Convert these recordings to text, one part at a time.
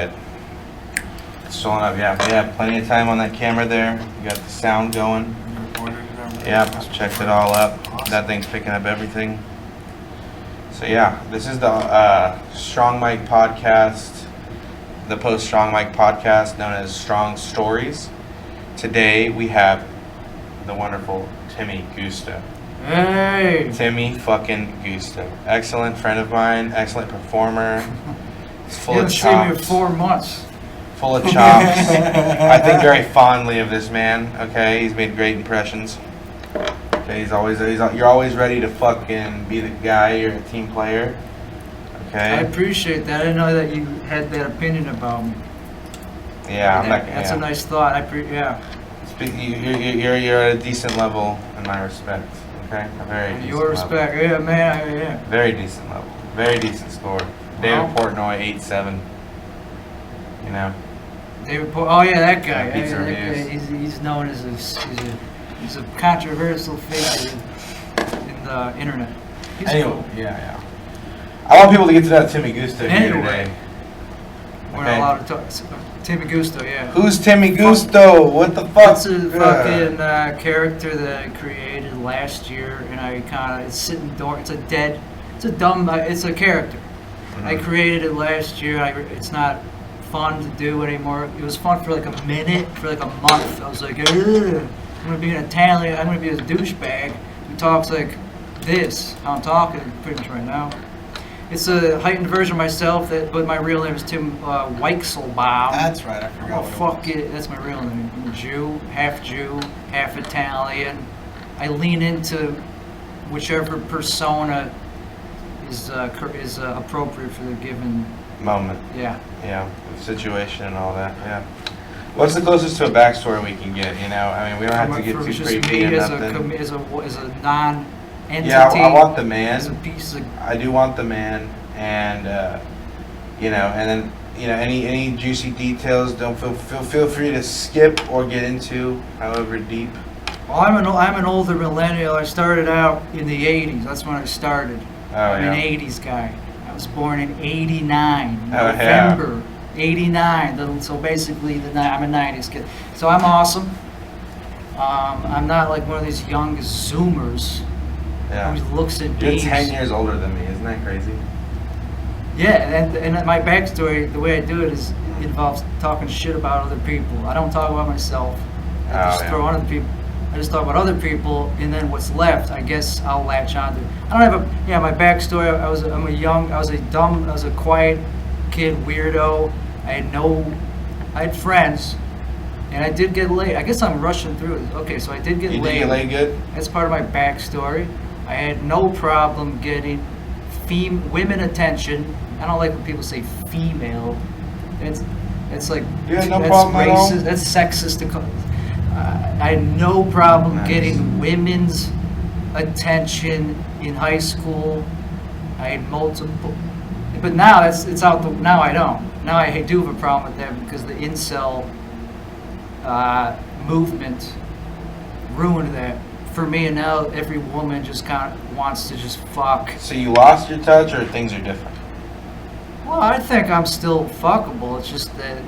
good. Showing up, yeah. We have plenty of time on that camera there. We got the sound going. Yeah, just checked it all up. That thing's picking up everything. So yeah, this is the Strong Mike podcast, the post Strong Mike podcast known as Strong Stories. Today we have the wonderful Timmy Gusto. Hey! Timmy fucking Gusto. Excellent friend of mine, excellent performer. He's full of chops. You haven't seen me in 4 months. Full of chops. I think very fondly of this man, okay? He's made great impressions. Okay, you're always ready to fucking be the guy, you're a team player. Okay? I appreciate that. I didn't know that you had that opinion about me. Yeah, That's a nice thought. You're at a decent level in my respect. Okay? A very decent Your respect, level. yeah, man, yeah. Very decent level. Very decent score. David Portnoy, 8-7. You know? Oh yeah, that guy. Pizza He's known as he's a controversial figure in the internet. He's cool. Yeah. I want people to get to know Timmy Gusto here today. We're not allowed to talk. Timmy Gusto, yeah. Who's Timmy Gusto? What the fuck? It's a fucking character that I created last year, and it's a character. Mm-hmm. I created it last year. It's not fun to do anymore. It was fun for like a minute, for like a month. I was like, ugh, I'm gonna be an Italian. I'm gonna be a douchebag who talks like this. How I'm talking pretty much right now. It's a heightened version of myself, but my real name is Tim Weichselbaum. That's right, I forgot. Oh, fuck it. That's my real name. I'm a Jew, half Italian. I lean into whichever persona is appropriate for the given moment. Yeah. Yeah, the situation and all that. Yeah. What's the closest to a backstory we can get? You know, I mean, we don't have to get too creepy or nothing. As a non-entity. Yeah, I want the man. As a piece of. I do want the man, and you know, and then any juicy details. Don't feel free to skip or get into, however deep. Well, I'm an older millennial. I started out in the '80s. That's when I started. I'm an '80s guy. I was born in '89, November '89. So basically, I'm a '90s kid. So I'm awesome. I'm not like one of these young Zoomers who looks at You're bees. 10 years older than me, isn't that crazy? Yeah, and my backstory, the way I do it involves talking shit about other people. I don't talk about myself. I just throw other people. I just talk about other people, and then what's left, I guess I'll latch on to. I don't have my backstory. I was a quiet kid, weirdo. I had friends, and I did get laid. I guess I'm rushing through it. Okay, so I did get laid. You did get laid good? That's part of my backstory. I had no problem getting women attention. I don't like when people say female. It's like you had no that's problem racist. At all? That's sexist. I had no problem getting women's attention in high school. I had multiple, but now it's out. Now I don't. Now I do have a problem with that because the incel movement ruined that for me. And now every woman just kind of wants to just fuck. So you lost your touch, or things are different? Well, I think I'm still fuckable. It's just that.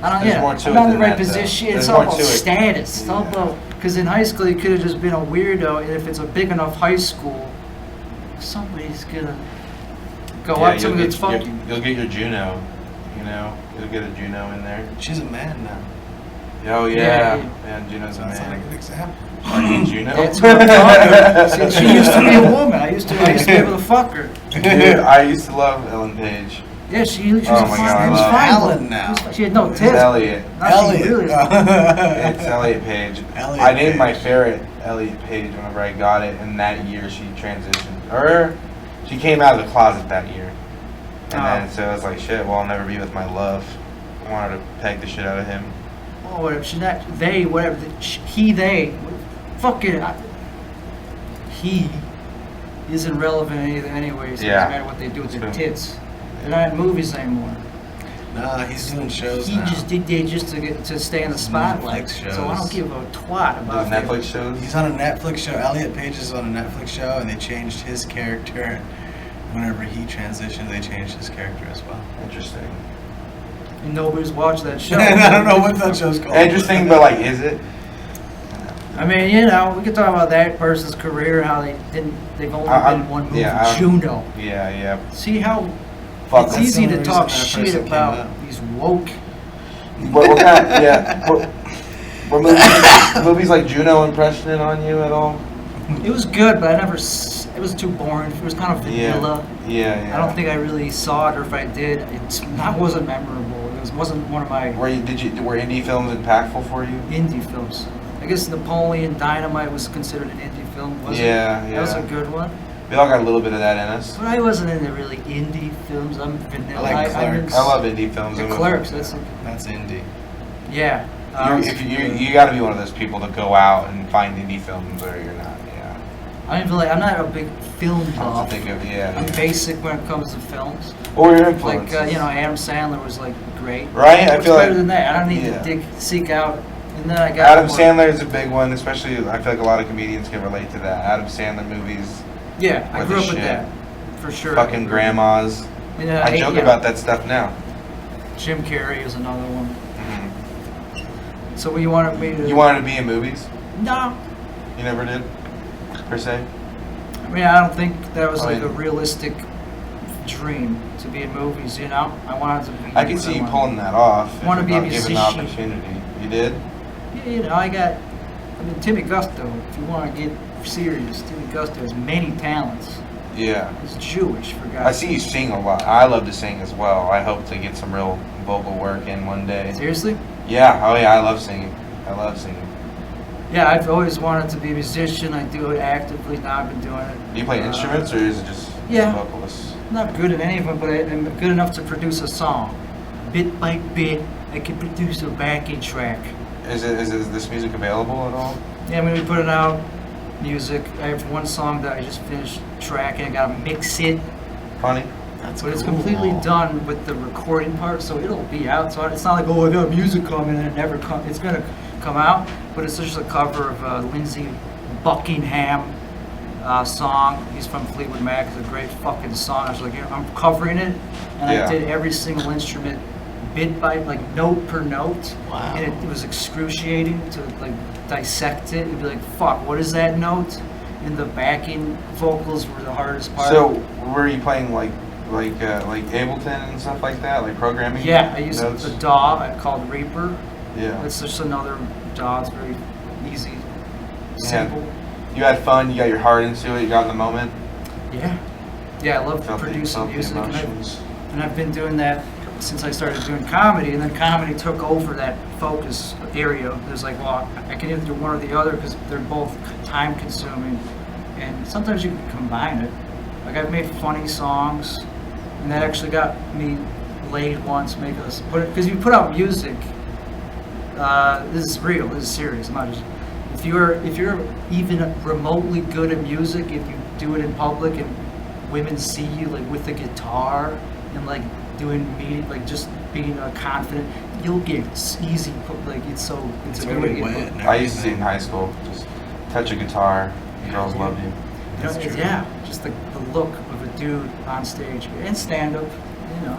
I'm not in the right position. It's all about status. It's all about, because in high school you could have just been a weirdo, and if it's a big enough high school, somebody's gonna go up to me that's fucking. You'll get your Juno, you'll get a Juno in there. She's a man now. Oh yeah, Juno's a man. That's not a good example. Are you Juno? That's what I'm talking about. She used to be a woman. I used to be able to fuck her. Dude, I used to love Ellen Page. Yeah, she was God, fine. Ellen now. She had no tits. It's Elliot. It's Elliot Page. I named my ferret Elliot Page whenever I got it, and that year she transitioned. She came out of the closet that year. And then so I was like, shit, well, I'll never be with my love. I wanted to peg the shit out of him. Oh, whatever. She's not, they, whatever. He, they. Fuck it. He isn't relevant anyways. It doesn't matter what they do with their tits. They're not in movies anymore. Nah, he's doing shows He now. just did just to stay in the spotlight. So I don't give a twat about Netflix shows. He's on a Netflix show. Elliot Page is on a Netflix show, and they changed his character. Whenever he transitioned, they changed his character as well. Interesting. And nobody's watched that show. I don't know what that show's called. Interesting, but like, is it? I mean, you know, we could talk about that person's career and how they've only been in one movie, Juno. Yeah. See how Fuck it's them. easy to That's the talk reason that shit person came about up. these woke. What kind? Yeah. Were movies like Juno impressioning on you at all? It was good, but it was too boring. It was kind of vanilla. Yeah. I don't think I really saw it, or if I did, that wasn't memorable. It wasn't one of my Were indie films impactful for you? indie films. I guess Napoleon Dynamite was considered an indie film, wasn't it? Yeah. That was a good one. We all got a little bit of that in us. But I wasn't into really indie films. I'm vanilla. I like Clerks. I love indie films. The Clerks. That's indie. yeah. You got to be one of those people to go out and find indie films, or you're not. Yeah. I don't feel like I'm not a big film I buff. think of I'm basic when it comes to films. Or your Like influences. Adam Sandler was like great. Right? I What's feel better like than that? I don't need to seek out. And then I got Adam more- Sandler is a big one, especially I feel like a lot of comedians can relate to that. Adam Sandler movies, Yeah, I with grew the up with shit. that for sure. fucking grandmas. And, I joke about that stuff now. Jim Carrey is another one. Mhm. So you wanted me to? You wanted to be in movies? No. You never did, per se. I mean, I don't think that was Oh, like yeah. a realistic dream to be in movies. You know, I wanted to be. I can see you pulling that off. if Wanna you're be a not given the musician. opportunity. You did? Yeah, you know, I mean, Timmy Gusto. If you want to get serious, Timmy Gusto has many talents. Yeah. He's Jewish, for God's I see you sing a lot. I love to sing as well. I hope to get some real vocal work in one day. Seriously? Yeah. Oh yeah. I love singing. I love singing. Yeah, I've always wanted to be a musician. I do it actively. Now I've been doing it. Do you play instruments or is it just yeah. vocalists? I'm not good at any of them, but I'm good enough to produce a song. Bit by bit, I can produce a backing track. Is this music available at all? Yeah, I'm going to be putting out music. I have one song that I just finished tracking. I got to mix it, Funny. That's but it's cool. completely done with the recording part, so it'll be out. So it's not like, oh, I got music coming and it never comes. It's going to come out, but it's just a cover of Lindsey Buckingham song. He's from Fleetwood Mac. It's a great fucking song. I was like, I'm covering it, and Yeah. I did every single instrument bit by, like, note per note. Wow. And it was excruciating to, like, dissect it. It'd be like, fuck, what is that note? And the backing vocals were the hardest part. So were you playing like Ableton and stuff like that, like programming? Yeah, I used notes? a DAW called Reaper. Yeah. It's just another DAW. It's very easy, simple. You had fun. You got your heart into it. You got in the moment. Yeah. Yeah, I love Felt producing the music. emotions. And I've been doing that since I started doing comedy, and then comedy took over that focus area. There's like, well, I can either do one or the other because they're both time consuming, and sometimes you can combine it. Like I've made funny songs, and that actually got me laid once making this. Because you put out music, this is real, this is serious. I'm not just. If you're even remotely good at music, if you do it in public and women see you like with a guitar and like doing meeting, like just being confident, you'll get easy. Like it's a good way to get wet. booked. I used to sing in high school. Just touch a guitar. Girls love you. You know, That's true. yeah, just the look of a dude on stage and stand up, you know.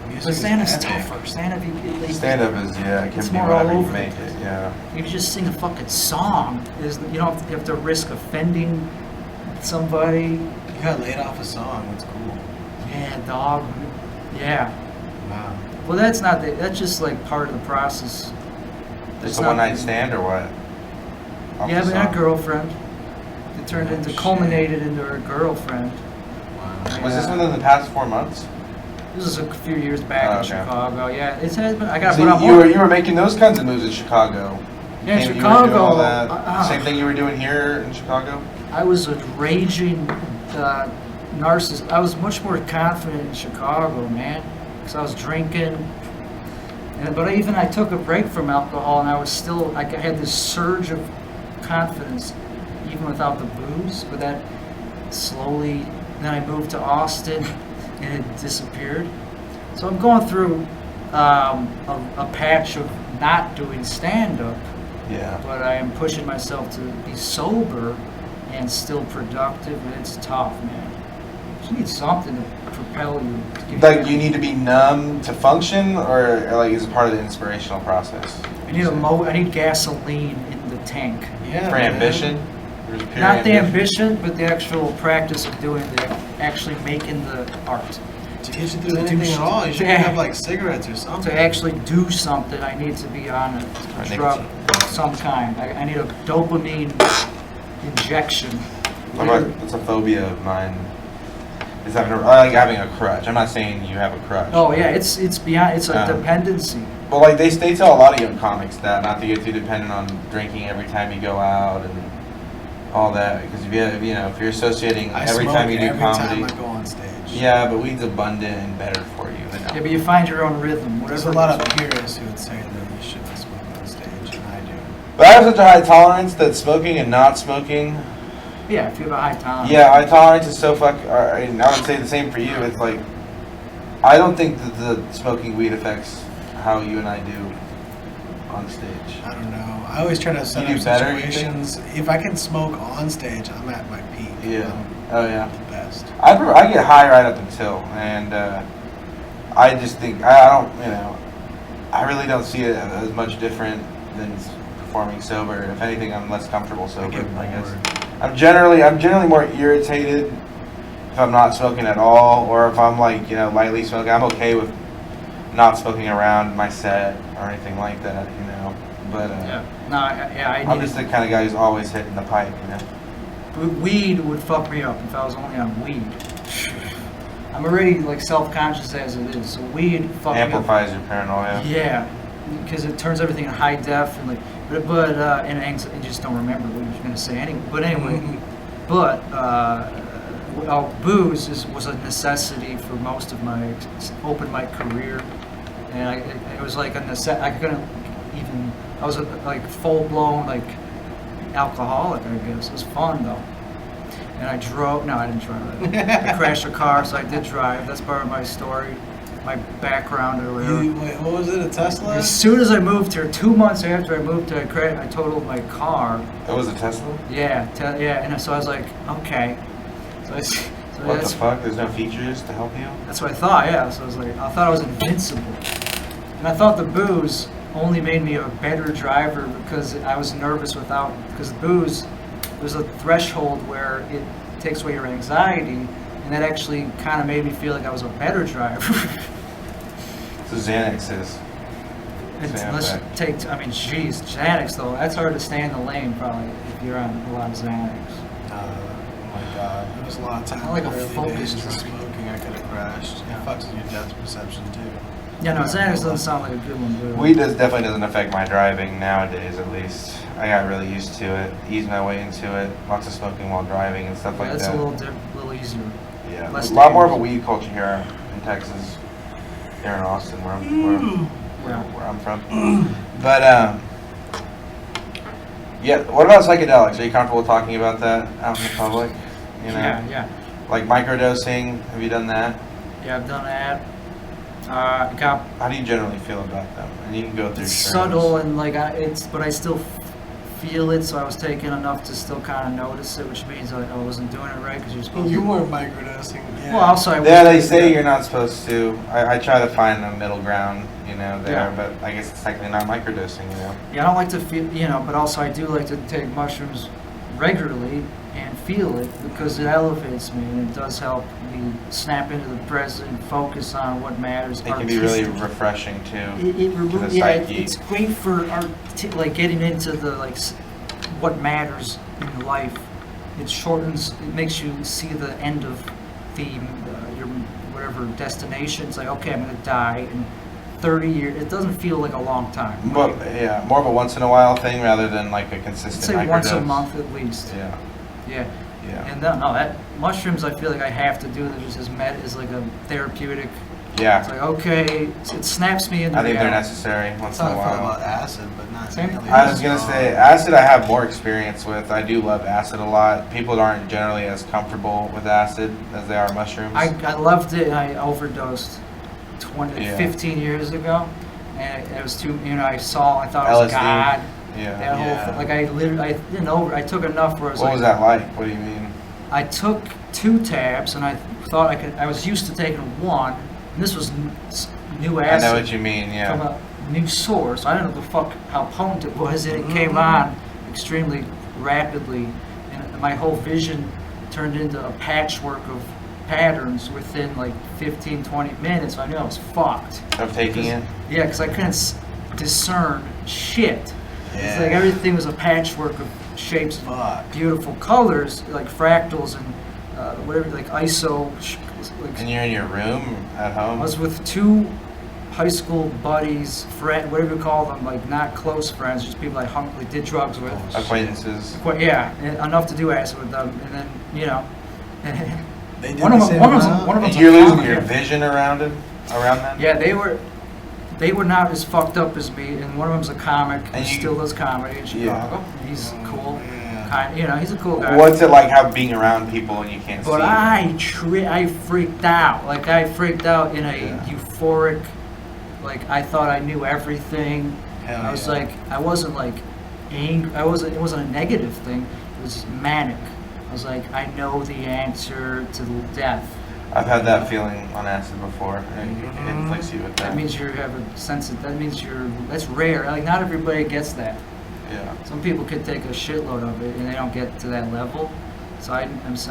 Music But is stand-up's epic. tougher. Stand-up, you Stand up is it It's can be more all whatever you over make the it. place. Yeah. If you just sing a fucking song, you don't have to risk offending somebody. You got laid off a song. That's cool. Yeah, dog. Yeah. Wow. Well, that's just like part of the process. Just It's a not- one night stand or what? Off Yeah, the but I had a song. girlfriend. It turned Oh, into, shit. culminated into her girlfriend. Wow. Was this within the past 4 months? This is a few years back Oh, in okay. Chicago. Yeah, it has been. I gotta So put out you more. were making those kinds of moves in Chicago. Yeah, And you were Chicago. doing all that uh, same thing you were doing here in Chicago. I was a raging narcissist. I was much more confident in Chicago, man, because I was drinking. But I took a break from alcohol, and I was still. I had this surge of confidence, even without the booze. But that slowly. Then I moved to Austin, and it disappeared. So I'm going through a patch of not doing stand-up. Yeah. But I am pushing myself to be sober and still productive, and it's tough, man. It's You need something to propel you. To give Like, you need to be numb to function, or like is it part of the inspirational process? I need I need gasoline in the tank. Yeah, For man. ambition? There's pure Not the ambition, but the actual practice of doing actually making the art. To get you through anything at all, you should Yeah. have like cigarettes or something. To actually do something, I need to be on a drug of some kind. I need a dopamine injection. It's a phobia of mine. Is having I like having a crutch. I'm not saying you have a crutch. Oh yeah, it's beyond. It's a dependency. But like they tell a lot of young comics that not to get too dependent on drinking every time you go out and all that, because if you're associating I every smoke time you do every comedy. time I go on stage. Yeah, but weed's abundant and better for you. Yeah, but you find your own rhythm. There's Whatever. a lot of purists who would say that you shouldn't smoke on stage, and I do. But I have such a high tolerance that smoking and not smoking. Yeah, if you have a high tolerance. Yeah, my tolerance is so I would say the same for you. It's like, I don't think that the smoking weed affects how you and I do on stage. I don't know. I always try to set You up do better, you situations. If I can smoke on stage, I'm at my peak. Yeah. I'm Oh yeah. the best. I get high right up until, and I just think I don't, I really don't see it as much different than performing sober. If anything, I'm less comfortable sober, I guess. I'm generally more irritated if I'm not smoking at all, or if I'm like, lightly smoking. I'm okay with not smoking around my set or anything like that, But Yeah. No. I I'm need just the kind of guy who's always hitting the pipe, Weed would fuck me up if I was only on weed. I'm already like self-conscious as it is, so weed fuck Amplifies me your paranoia. up. Yeah, because it turns everything in high def and and just don't remember what you were gonna say anyway. But anyway, booze was a necessity for most of my open mic career, and it was like a necessity. I couldn't even. I was like full blown like alcoholic, I guess. It was fun though. And I drove. No, I didn't drive. I crashed a car, so I did drive. That's part of my story, my background or whatever. Wait, what was it? A Tesla? As soon as I moved here, 2 months after I moved here, I totaled my car. That was a Tesla? Yeah, and so I was like, okay. What the fuck? There's no features to help you? That's what I thought. Yeah. So I was like, I thought I was invincible, and I thought the booze only made me a better driver because I was nervous because booze, there's a threshold where it takes away your anxiety, and that actually kind of made me feel like I was a better driver. So Xanax is. Geez, Xanax though, that's hard to stay in the lane probably if you're on a lot of Xanax. Oh my god. There was a lot of time I like in a the early focus days of drug. smoking I could have crashed. It fucks with your depth perception too. Yeah, no, Xanax doesn't sound like a good one, dude. Weed definitely doesn't affect my driving nowadays, at least. I got really used to it, eased my way into it. Lots of smoking while driving and stuff like That's that. a little easier. Yeah, less a lot more of a dangerous. weed culture here in Texas, here in Austin, where I'm from. But yeah. What about psychedelics? Are you comfortable talking about that out in the public? Yeah. Like microdosing. Have you done that? Yeah, I've done that. How do you generally feel about them? And you can go through. It's terms. subtle and but I still feel it, so I was taking enough to still kind of notice it, which means I wasn't doing it right because you're supposed to. You weren't microdosing. Yeah. Well, also I was. Yeah, they say you're not supposed to. I try to find a middle ground, there, Yeah. but I guess it's technically not microdosing, Yeah, I don't like to feel, but also I do like to take mushrooms regularly and feel it because it elevates me and it does help me snap into the present, focus on what matters. It can be really artistic. refreshing too. It removes, the yeah, psyche. it's great for like getting into the what matters in life. It shortens, it makes you see the end of your whatever destination. It's like, okay, I'm gonna die in 30 years. It doesn't feel like a long time. But yeah, more of a once in a while thing rather than like a I'd consistent. say once a microdose. month at least. Yeah. Yeah. Yeah. And no, that mushrooms I feel like I have to do. They're just as like a therapeutic. It's Yeah. like, okay, it snaps me into I think they're reality. necessary once That's in a how I feel while. about acid, but not Same. nearly I was as gonna strong. say acid. I have more experience with. I do love acid a lot. People aren't generally as comfortable with acid as they are mushrooms. I loved it. I overdosed 15 Yeah. years ago, and it was too. I thought it was LSD. God. Yeah. That whole Yeah. thing. Like I didn't I took enough where I was What like. was that like? What do you mean? I took 2 tabs and I thought I was used to taking one, and this was new I acid. know what you mean, From yeah. a new source. I don't know the fuck how potent it was, and it came on extremely rapidly, and my whole vision turned into a patchwork of patterns within like 15, 20 minutes. I knew I was fucked. Of taking it? Yeah, because I couldn't discern shit. It's Yeah. like everything was a patchwork of shapes and Fuck. beautiful colors, like fractals and whatever, like ISO. Like, And you're in your room at I home? was with two high school buddies, whatever you call them, like not close friends, just people I did drugs with. Acquaintances? Yeah, and enough to do acid with them, and then They did one of the them, same one of them, amount? one of And them's you're a losing comic. your vision around them? Yeah, they were not as fucked up as me, and one of them's a comic, And and you- still does comedy in Chicago. He's cool, Yeah. he's a cool guy. What's it like being around people and you can't see? But I freaked out. Like I freaked out in a euphoric, like I thought I knew everything. Hell I was yeah. like, I wasn't like angry. It wasn't a negative thing. It was manic. I was like, I know the answer to death. I've had that feeling on acid before. It inflicts you with that. That means you have a sense of, that's rare. Like not everybody gets that. Yeah. Some people could take a shitload of it and they don't get to that level. So I'm It's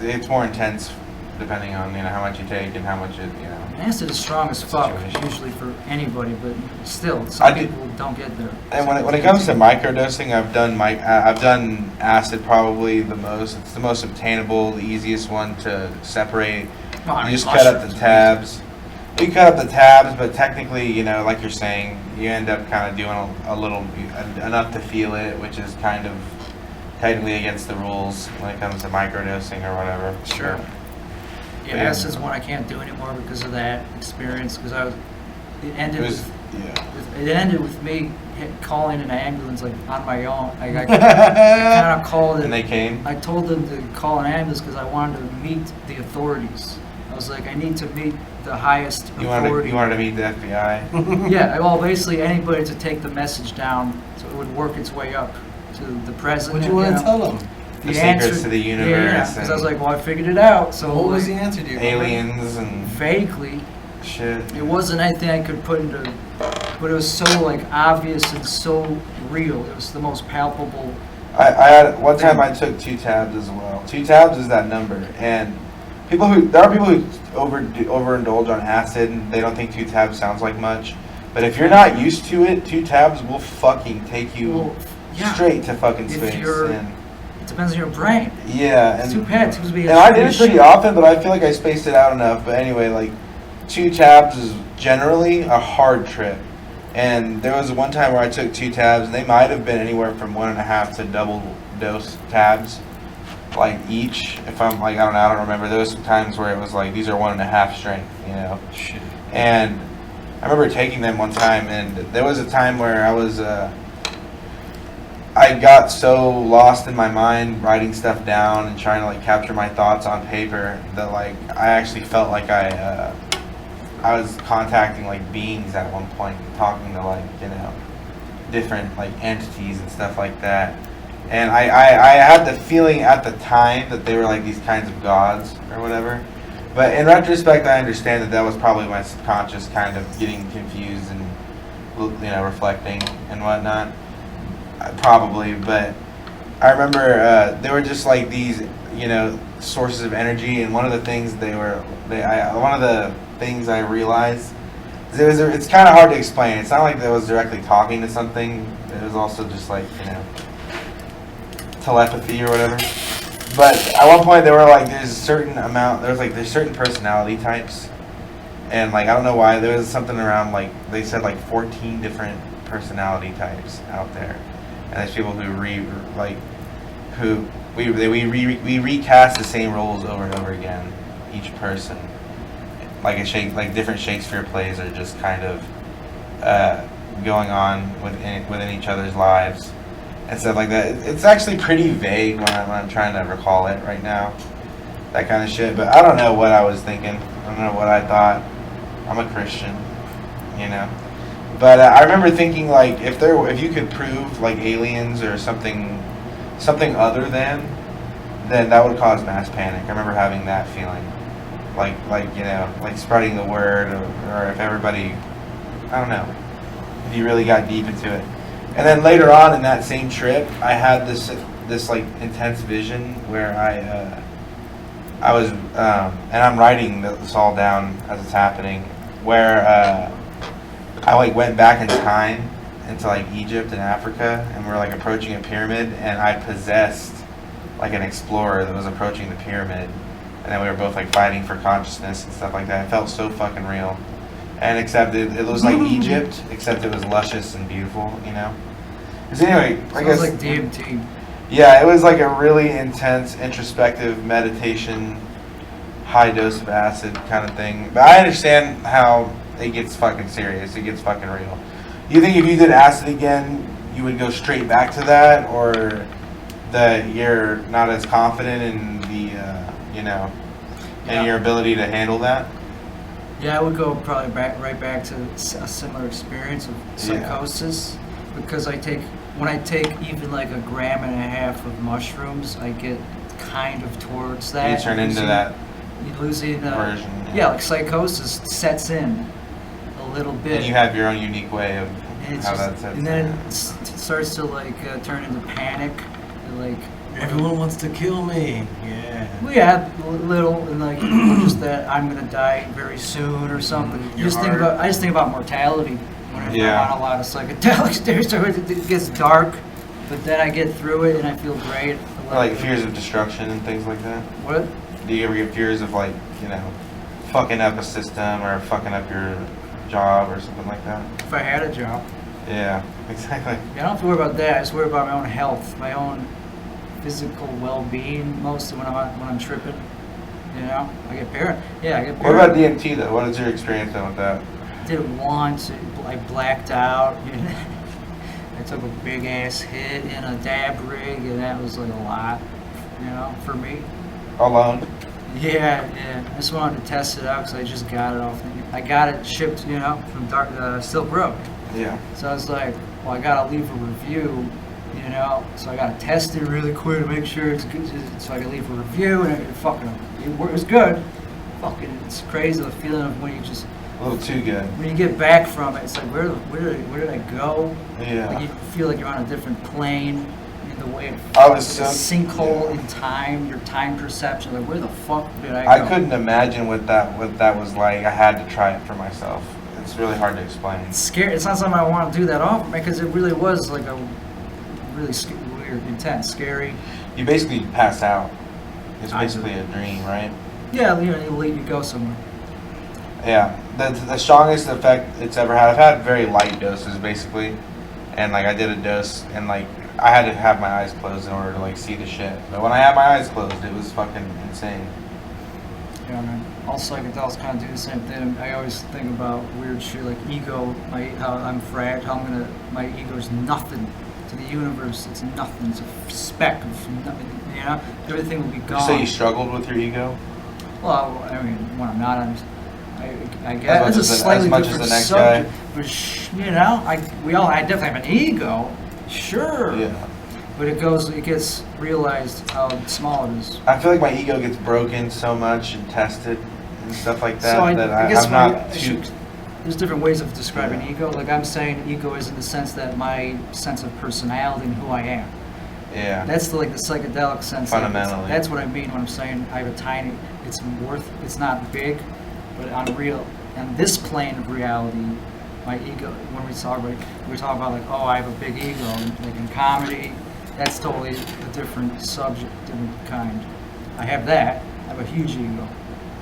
it's more intense depending on, how much you take and how much it. Acid is strong as fuck, Situation. usually for anybody, but still, I some did- people don't get there. And when it comes to microdosing, I've done acid probably the most. It's the most obtainable, the easiest one to separate. Well, I You mean, just cut up mushrooms the are tabs. You cut up the tabs, but technically, like you're saying, you end up kind of doing a little enough to feel it, which is kind of technically against the rules when it comes to microdosing or whatever. Sure. Yeah, Yeah. acid's one I can't do anymore because of that experience. Because it ended with me calling an ambulance like on my own. I kind of called it. And they came. I told them to call an ambulance because I wanted to meet the authorities. I was like, I need to meet the highest You authority. wanted to meet the FBI. Yeah, well, basically anybody to take the message down so it would work its way up to the president. What do you want to tell them? The secrets to the universe Yeah, because I was and- like, well, I figured it out. So What was the like, answer to your Aliens and vaguely, shit. it wasn't anything I could put into, but it was so like obvious and so real. It was the most palpable. I had one time I took 2 tabs as well. 2 tabs is that number, and there are people who overindulge on acid and they don't think 2 tabs sounds like much. But if you're not used to it, 2 tabs will fucking take you Well, yeah. straight to fucking If space. you're- And, It depends on your brain. yeah, and 2 pads seems to be. and I did it pretty often, but I feel like I spaced it out enough. But anyway, like 2 tabs is generally a hard trip. And there was one time where I took 2 tabs, and they might have been anywhere from 1.5 to double dose tabs, like each. If I'm like, I don't remember. There was some times where it was like these are 1.5 strength, Shit. And I remember taking them one time, and there was a time where I got so lost in my mind writing stuff down and trying to like capture my thoughts on paper that like I actually felt like I was contacting like beings at one point, talking to like different like entities and stuff like that. And I had the feeling at the time that they were like these kinds of gods or whatever. But in retrospect, I understand that was probably my subconscious kind of getting confused and reflecting and whatnot. Probably, but I remember they were just like these, sources of energy. And one of the things I realized is it's kind of hard to explain. It's not like they was directly talking to something. It was also just like telepathy or whatever. But at one point they were like, there's certain personality types, and like I don't know why there was something around like they said like 14 different personality types out there. And there's people we recast the same roles over and over again, each person. Like different Shakespeare plays are just kind of going on within each other's lives and stuff like that. It's actually pretty vague when I'm trying to recall it right now, that kind of shit. But I don't know what I was thinking. I don't know what I thought. I'm a Christian, But I remember thinking like if you could prove like aliens or something other than then that would cause mass panic. I remember having that feeling, like like spreading the word, or if everybody, I don't know, if you really got deep into it. And then later on in that same trip, I had this like intense vision where I was and I'm writing this all down as it's happening, where I like went back in time into like Egypt and Africa, and we're like approaching a pyramid, and I possessed like an explorer that was approaching the pyramid, and then we were both like fighting for consciousness and stuff like that. It felt so fucking real, and except it was like Egypt, except it was luscious and beautiful, you know. Because anyway, I guess like DMT. yeah, it was like a really intense introspective meditation, high dose of acid kind of thing. But I understand how it gets fucking serious. It gets fucking real. You think if you did acid again, you would go straight back to that, or that you're not as confident in the, in your ability to handle that? Yeah, I would go probably right back to a similar experience of psychosis, because when I take even like 1.5 grams of mushrooms, I get kind of towards that. You turn into that losing version. Yeah, like psychosis sets in a little bit. And you have your own unique way of how that sets in. And then it starts to like turn into panic, like Everyone wants to kill me. Yeah. we have little and like just that I'm gonna die very soon or something. I just think about mortality whenever I'm on a lot of psychedelics. There, so it gets dark, but then I get through it and I feel great. Like fears of destruction and things like that. What? Do you ever get fears of like fucking up a system or fucking up your job or something like that? If I had a job. Yeah, exactly. I don't have to worry about that. I just worry about my own health, my own physical well-being. Mostly when I'm tripping, I get paranoid. Yeah, I get What paranoid. about DMT though? What is your experience then with that? Did it once. I blacked out. I took a big ass hit in a dab rig, and that was like a lot, for me. Alone? Yeah. I just wanted to test it out because I just got it off. I got it shipped, from Silk Road. Yeah. So I was like, well, I gotta leave a review, so I gotta test it really quick to make sure it's good, so I can leave a review, and it was good. Fucking, it's crazy the feeling of when you just, A little too good. when you get back from it, it's like, where did I go? Yeah. Like you feel like you're on a different plane, in the way it I was like a so- sinkhole yeah. in time, your time perception, like where the fuck did I go? I couldn't imagine what that was like. I had to try it for myself. It's really hard to explain. It's scary. It's not something I want to do that often because it really was like a really weird, intense, scary. You basically pass out. It's I basically a dream, right? Yeah, you go somewhere. Yeah. The strongest effect it's ever had. I've had very light doses basically, and like I did a dose, and like I had to have my eyes closed in order to like see the shit. But when I had my eyes closed, it was fucking insane. Yeah, man. All psychedelics kind of do the same thing. I always think about weird shit like ego, how I'm fragile, my ego's nothing to the universe. It's nothing. It's a speck of nothing. Everything will be Would gone. you say you struggled with your ego? Well, I mean, when I'm not, I guess it's a as slightly much as different the next subject. guy? But I definitely have an ego, sure. Yeah. But it gets realized how small it is. I feel like my ego gets broken so much and tested and stuff like that So I guess I'm not too. There's different ways of describing ego. Like I'm saying, ego is in the sense that my sense of personality and who I am. Yeah. That's the psychedelic sense. Fundamentally. That's what I mean when I'm saying I have a tiny. It's not big, but on this plane of reality, my ego. When we talk about like, oh, I have a big ego, like in comedy. That's totally a different subject, different kind. I have that. I have a huge ego.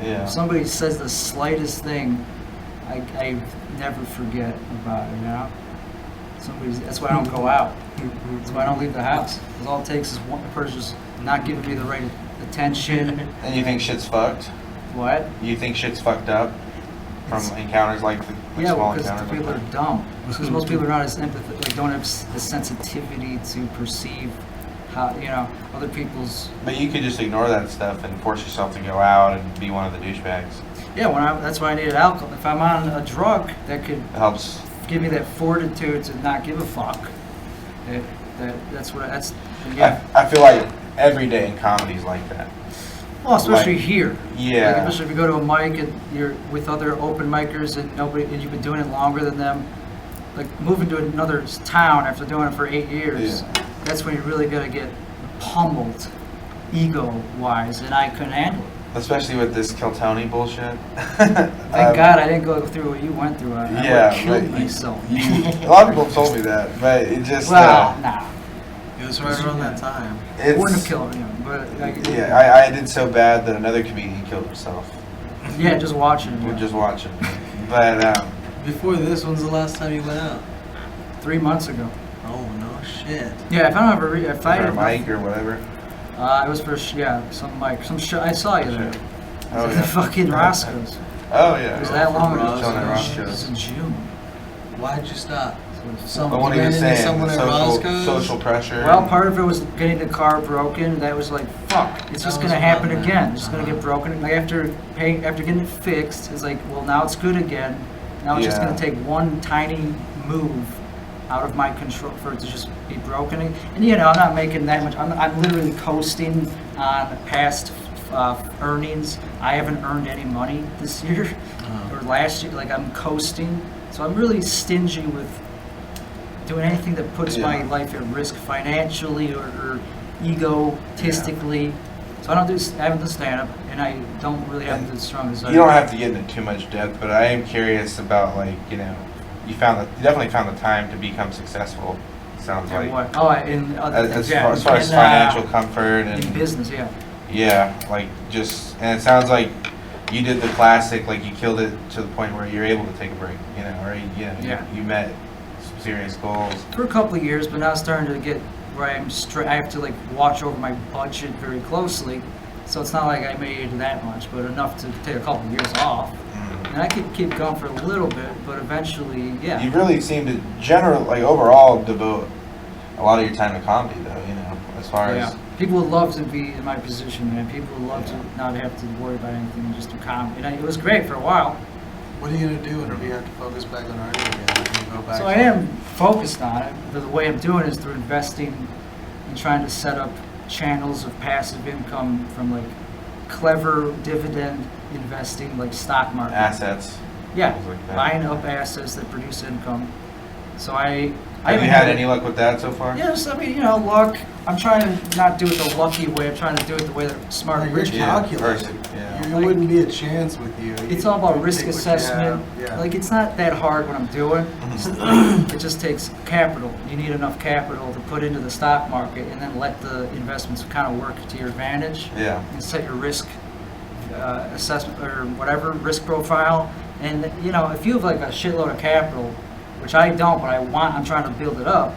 Yeah. If somebody says the slightest thing, I never forget about it, That's why I don't go out. That's why I don't leave the house. Because all it takes is one person just not giving me the right attention. And you think shit's fucked? What? You think shit's fucked up from encounters like Yeah, small because encounters people like are that? dumb. Because most people are not as empathetic, like don't have the sensitivity to perceive how, other people's. But you could just ignore that stuff and force yourself to go out and be one of the douchebags. Yeah, that's why I needed alcohol. If I'm on a drug that could It helps. give me that fortitude to not give a fuck. That's. Yeah. I feel like every day in comedy's like that. Well, especially Like, here. yeah. Like, especially if you go to a mic and you're with other open micers and you've been doing it longer than them. Like moving to another town after doing it for 8 years, that's when you're really gonna get pummeled, ego-wise, and I couldn't handle it. Especially with this Kiltony bullshit. Thank God I didn't go through what you went through. I would have killed myself. A lot of people told me that, but it just. Well, nah. It was right around that time. I wouldn't have killed him, but I did so bad that another comedian killed himself. Yeah, just watching. We're just watching. But Before this, when's the last time you went out? 3 months ago. Oh, no shit. Yeah, if I don't ever, if I or Mike or whatever. it was for some mic, some show. I saw you there. Oh The yeah. fucking Roscoe's. Oh yeah. It was that long ago. Chilling at It was Roscoe's. in June. Why'd you stop? But what he ran was into saying, someone at social Roscoe's? pressure. Well, part of it was getting the car broken. That was like, fuck, it's just That gonna was happen about again. that. It's gonna get broken. Like after getting it fixed, it's like, well, now it's good again. Now it's just Yeah. gonna take one tiny move out of my control for it to just be broken. And you know, I'm not making that much. I'm literally coasting on past earnings. I haven't earned any money this year or last year. Like I'm coasting, so I'm really stingy with doing anything that puts my life at risk financially or egotistically. So I haven't done stand-up, and I don't really have the strong desire. You don't have to get into too much depth, but I am curious about you definitely found the time to become successful. Sounds And like. what? Oh, in other As things, far yeah. as financial comfort In and business, yeah. yeah, and it sounds like you did the classic, like you killed it to the point where you're able to take a break, or you met some serious goals. For a couple of years, but now it's starting to get where I have to watch over my budget very closely. So it's not like I made that much, but enough to take a couple of years off. And I could keep going for a little bit, but eventually, yeah. You really seem to overall devote a lot of your time to comedy, though. As far as People would love to be in my position, man. People would love to not have to worry about anything and just do comedy. And it was great for a while. What are you going to do whenever you have to focus back on art again? You go back So I am focused on it, but the way I'm doing it is through investing and trying to set up channels of passive income from clever dividend investing, like stock market. assets. Yeah, things like that. buying up assets that produce income. So I Have you had any luck with that so far? Yes, I mean, luck. I'm trying to not do it the lucky way. I'm trying to do it the way that smart Like rich rich people. calculus. Yeah. It wouldn't be a chance with you. It's You- all about you risk take what you assessment. have. Yeah. It's not that hard what I'm doing. It just takes capital. You need enough capital to put into the stock market and then let the investments kind of work to your advantage. Yeah. And set your risk assessment or whatever risk profile. And if you have a shitload of capital, which I don't, but I'm trying to build it up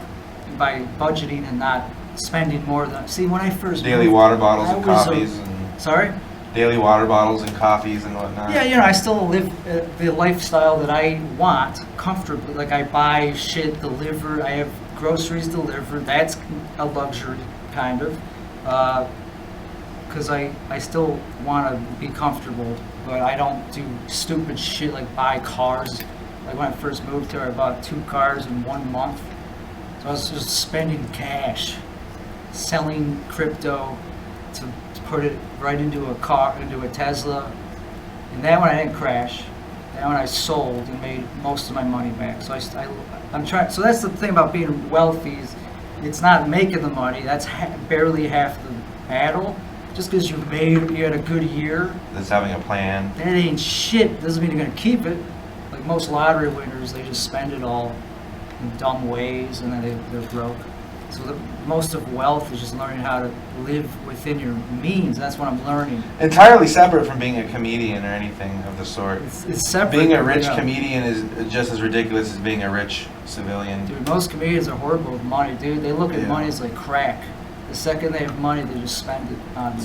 by budgeting and not spending more than. See, when I first Daily moved, water bottles I and was coffees Sorry. daily water bottles and coffees and whatnot. Yeah, I still live the lifestyle that I want comfortably. Like I buy shit delivered, I have groceries delivered. That's a luxury, kind of, because I still want to be comfortable, but I don't do stupid shit like buy cars. Like when I first moved here, I bought 2 cars in 1 month. So I was just spending cash, selling crypto to put it right into a car, into a Tesla. And that one I didn't crash. That one I sold and made most of my money back. So I'm trying. So that's the thing about being wealthy is it's not making the money. That's barely half the battle. Just because you had a good year, That's having a plan. that ain't shit. Doesn't mean you're gonna keep it. Like most lottery winners, they just spend it all in dumb ways and then they're broke. So most of wealth is just learning how to live within your means. That's what I'm learning. Entirely separate from being a comedian or anything of the sort. It's separate. Being a rich you know. comedian is just as ridiculous as being a rich civilian. Dude, most comedians are horrible with money, dude. They look at Yeah. money as like crack. The second they have money, they just spend it on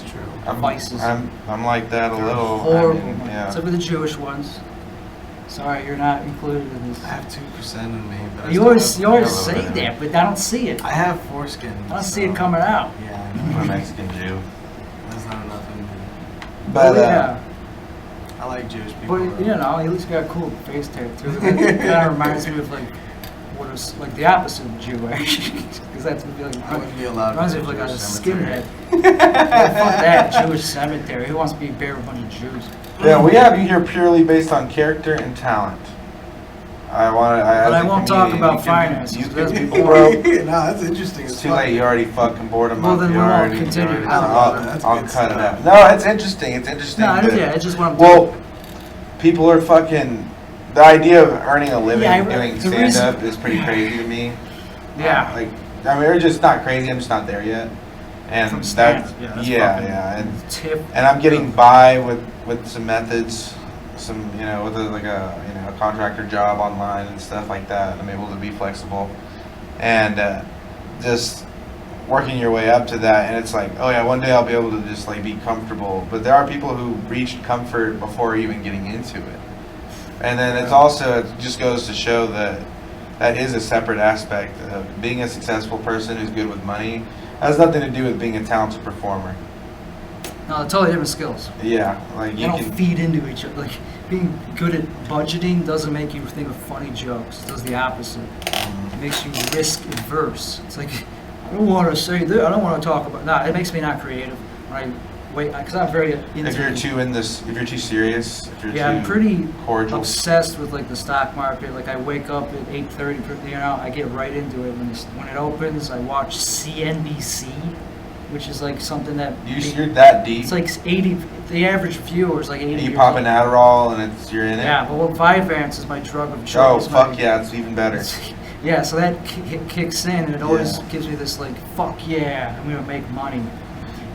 vices. I'm like that a little. Horrible. I mean, yeah. Except for the Jewish ones. Sorry, you're not included in this. I have 2% in me. But I You still always have- say that, but I don't see it. I have foreskin. I don't see it coming out. Yeah, I I'm a know. Mexican Jew. That's not enough in me. But yeah. I like Jewish people. But though. he at least got a cool face tattoo. It kind of reminds me of what is like the opposite of Jew, actually, because that's gonna be like I wouldn't be allowed runs to it like a Jewish cemetery. skinhead. Yeah, fuck that Jewish cemetery. Who wants to be buried with a bunch of Jews? Yeah, we have you here purely based on character and talent. But I won't talk about finances. You That's can, boring. No, that's interesting. it's too late. You already fucking bored them Well, up. then You we won't already- continue. you already- I don't know, I'll, that's I'll good cut it stuff. out. No, it's interesting. It's interesting. No, but- yeah, it's just what I'm doing. Well, people are fucking. The idea of earning a living Yeah, doing the stand reason- up is pretty crazy to me. Yeah. Like, I mean, they're just not crazy. I'm just not there yet. And From that's stand-up, yeah, that's yeah, fucking yeah. Tip. And I'm getting by with some methods, some with a contractor job online and stuff like that. I'm able to be flexible, and just working your way up to that. And it's like, oh yeah, one day I'll be able to just like be comfortable. But there are people who reached comfort before even getting into it. And then it's also, it just goes to show that that is a separate aspect of being a successful person who's good with money. Has nothing to do with being a talented performer. No, they're totally different skills. Yeah, like They you don't can. feed into each other. Like being good at budgeting doesn't make you think of funny jokes. It does the opposite. It makes you risk adverse. It's like I don't want to say this. I don't want to talk about. No, it makes me not creative. When I wait, because I'm very into. If you're too in this, if you're too serious, if you're Yeah, too I'm pretty cordial. obsessed with like the stock market. Like I wake up at 8:30. I get right into it when it opens. I watch CNBC, which is like something that You're that deep. it's like 80. The average viewer is like 80. You years pop old. an Adderall and you're in it. Yeah, but Vyvanse is my drug of Oh choice. fuck yeah, it's even better. Yeah, so that kicks in, and it always Yeah. gives me this like, fuck yeah, I'm gonna make money.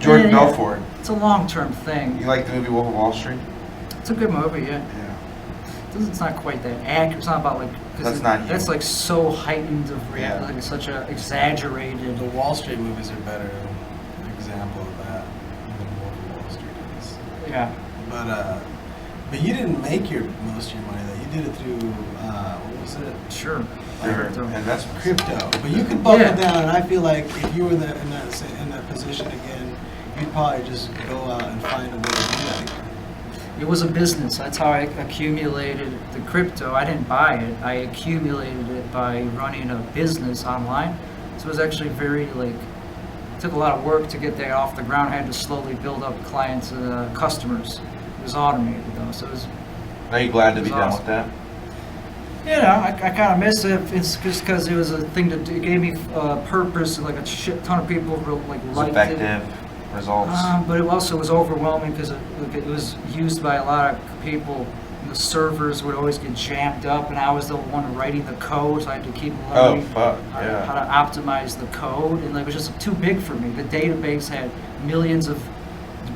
Jordan Yeah, yeah. Belfort. It's a long-term thing. You like the movie Wolf of Wall Street? It's a good movie, yeah. Yeah. It's not quite that accurate. It's not about like. 'cause That's not you. That's like so heightened of reality. Yeah. Like it's such a exaggerated. The Wall Street movies are better example of that than Wolf of Wall Street is. Yeah. But you didn't make most of your money though. You did it through what was it? Sure. Sure. So- And that's Crypto. But you could buckle Yeah. down, and I feel like if you were in that position again, you'd probably just go out and find a way to do that. It was a business. That's how I accumulated the crypto. I didn't buy it. I accumulated it by running a business online. So it was actually very like, it took a lot of work to get that off the ground. I had to slowly build up clients, customers. It was automated though, so it was. Are you glad to be It's done awesome. with that? You know, I kind of miss it. It's just because it was a thing that it gave me purpose. And like a shit ton of people like It was liked effective results. But it also was overwhelming because it was used by a lot of people. The servers would always get jammed up, and I was the one writing the code, so I had to keep Oh learning fuck, how yeah. to optimize the code, and like, it was just too big for me. The database had millions of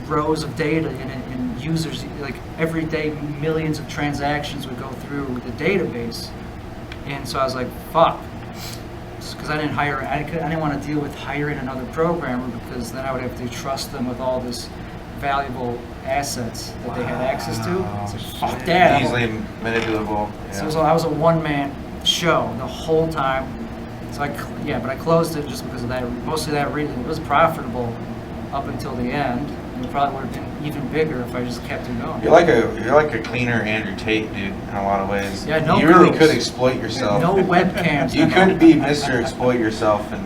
rows of data in it, and users, like every day, millions of transactions would go through the database, and so I was like, fuck. Because I didn't want to deal with hiring another programmer, because then I would have to trust them with all this valuable assets that they had access to. Wow, It's like, shit. fuck that. Easily manipulable. Yeah. So I was a one-man show the whole time. So but I closed it just because of that. Mostly that reason. It was profitable up until the end. And it probably would have been even bigger if I just kept it going. You're like a cleaner Andrew Tate, dude, in a lot of ways. Yeah, no You really girls. could exploit yourself. No webcams. You could be Mr. Exploit Yourself and.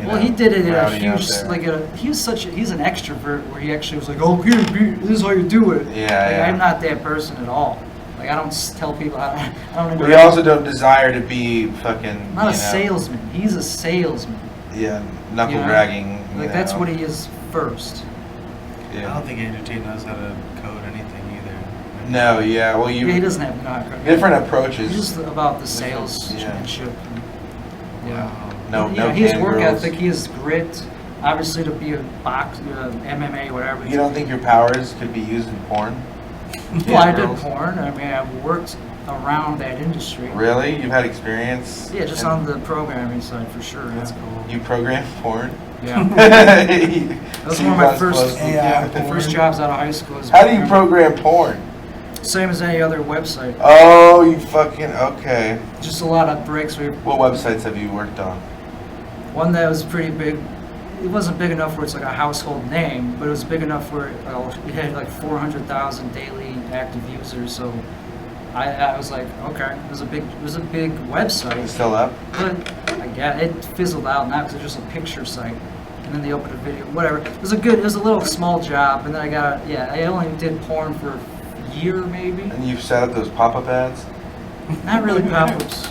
Well, he did it in a rowdy out huge, there. he's an extrovert where he actually was like, oh, here, this is how you do it. Yeah, Like, yeah. I'm not that person at all. Like, I don't tell people, I don't But you also don't desire to be fucking. I'm not a salesman. He's a salesman. Yeah, knuckle You know? dragging. Like, that's what he is first. I Yeah. don't think Andrew Tate knows how to code anything either. No, yeah, well, you. Yeah, he doesn't have no Different approaches. He's just about the sales Yeah. ship. Yeah. Wow. No, You no know, his can work girls. ethic, he has grit. Obviously, to be a MMA, whatever. You don't think your powers could be used in porn? Well, I Can did girls? porn. I mean, I've worked around that industry. Really? You've had experience? Yeah, just in- on the programming side for sure. That's yeah. cool. You program porn? Yeah. that That was one of my first, first jobs out of high school. was How do you programming. program porn? Same as any other website. Oh, you fucking, okay. Just a lot of breaks. What websites have you worked on? One that was pretty big. It wasn't big enough where it's like a household name, but it was big enough where it had like 400,000 daily active users. So I was like, okay, it was a big website. It's still up? But it fizzled out now because it's just a picture site. And then they opened a video, whatever. It was a little small job, and then I only did porn for a year maybe. And you've set up those pop-up ads? Not really pop-ups.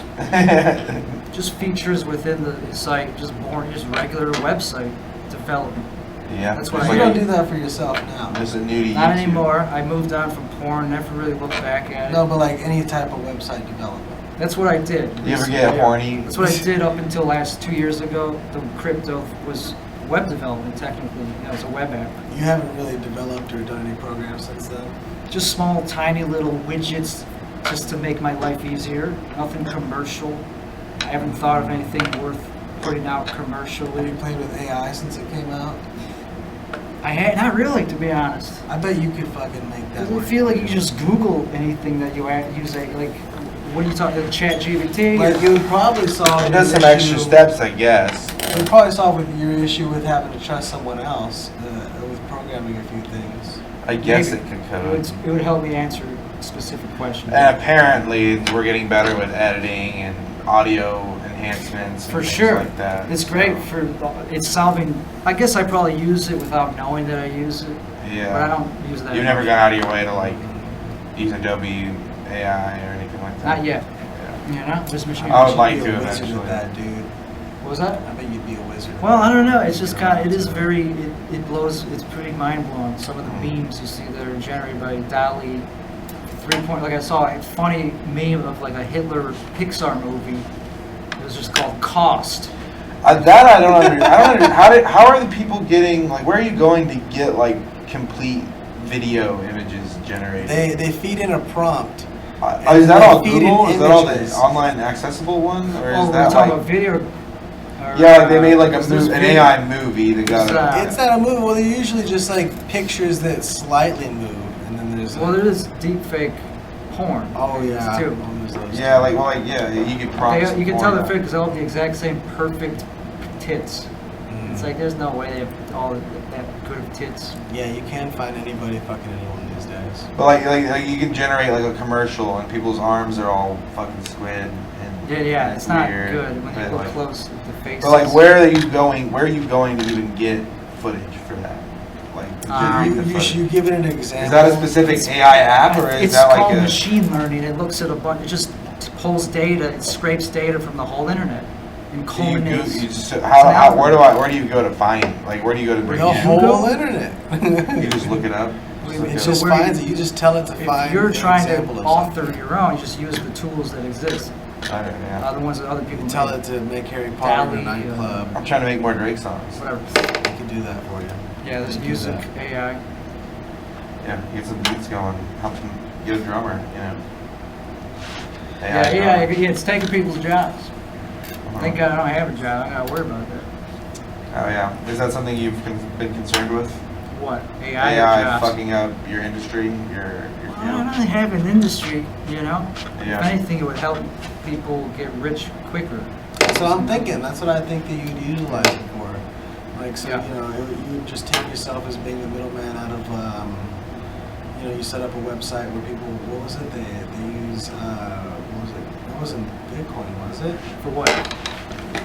Just features within the site, just regular website development. Yeah. That's what You I don't do. do that for yourself now. Just a new to Not YouTube. anymore. I moved on from porn, never really looked back at it. No, but like any type of website development. That's what I did. You ever get horny? That's what I did up until 2 years ago. The crypto was web development, technically. It was a web app. You haven't really developed or done any programs since then? Just small, tiny little widgets just to make my life easier. Nothing commercial. I haven't thought of anything worth putting out Have commercially. you played with AI since it came out? Not really, to be honest. I bet you could fucking make that I work. feel like you just Google anything that you use, like, what are you talking, like Chat GPT? Like it would probably solve. It does your some extra issue- steps, I guess. It would probably solve with your issue with having to trust someone else with programming a few things. I guess Maybe. it could code. It would help me answer specific questions. And apparently, we're getting better with editing and audio enhancements and For things sure. like that. It's great So, it's solving, I guess I probably use it without knowing that I use it, yeah. but I don't use that. You've never gone out of your way to like use Adobe AI or anything like that? Not yet. Yeah. You know, this machine. I would You'd like be to a wizard eventually. at that, dude. What was that? I bet you'd be a wizard. at Well, that. I don't know. It's just it is very, it blows, it's pretty mind blowing. Some of the memes you see that are generated by DALL-E 3. Like I saw a funny meme of like a Hitler Pixar movie. It was just called Cost. That I don't understand. How are the people getting, like, where are you going to get, like, complete video images generated? They feed in a prompt. Is that all They feed in Google? Is that all the images. online accessible one? Or Oh, is we're that talking like... about video. Yeah, like they made like There's an video. AI movie that got It's, It's not a movie. Well, they're usually just like pictures that slightly move, and then there's. Well, there is deep fake porn. Oh yeah. Too. Oh, there's those Yeah, too. like, well, like, yeah, you could prompt You can some tell porn they're out. fake because they all have the exact same perfect tits. Mm. It's like there's no way they have all that good of tits. Yeah, you can find anybody fucking anyone these days. But like you can generate like a commercial and people's arms are all fucking squid and Yeah, it's not weird, good when but, you look like- close at the faces. But like, where are you going? Where are you going to even get footage for that? Like, to generate the footage? You give it an example. Is that a specific AI app or is It's that like called a? machine learning. It looks at a bunch. It just pulls data. It scrapes data from the whole internet and Do you go, culminates. where do you go to find? Like, where do you go to bring The it? whole internet. You just look it up. It So just where do finds it. You just tell it to find. If you're an trying example to of author something. your own, you just use the tools that exist. I don't know. The ones that other people You tell made. it to make Harry Potter DALL-E, a nightclub. I'm trying to make more Drake songs. Whatever. I can do that for you. Yeah, there's Do music, that. AI. Yeah, get some beats going. Help them get a drummer. You know. Yeah, it's taking people's jobs. Uh-huh. Thank God I don't have a job. I gotta worry about that. Oh yeah. Is that something you've been concerned with? What? AI, AI jobs? fucking up your industry, your I don't field. really have an industry, you know? Yeah. If anything, it would help people get rich quicker. That's what I'm thinking. That's what I think that you'd utilize it for. Like, so, Yeah. you would just take yourself as being the middleman out of, you set up a website where people, what was it? They use, what was it? It wasn't Bitcoin, was it? For what?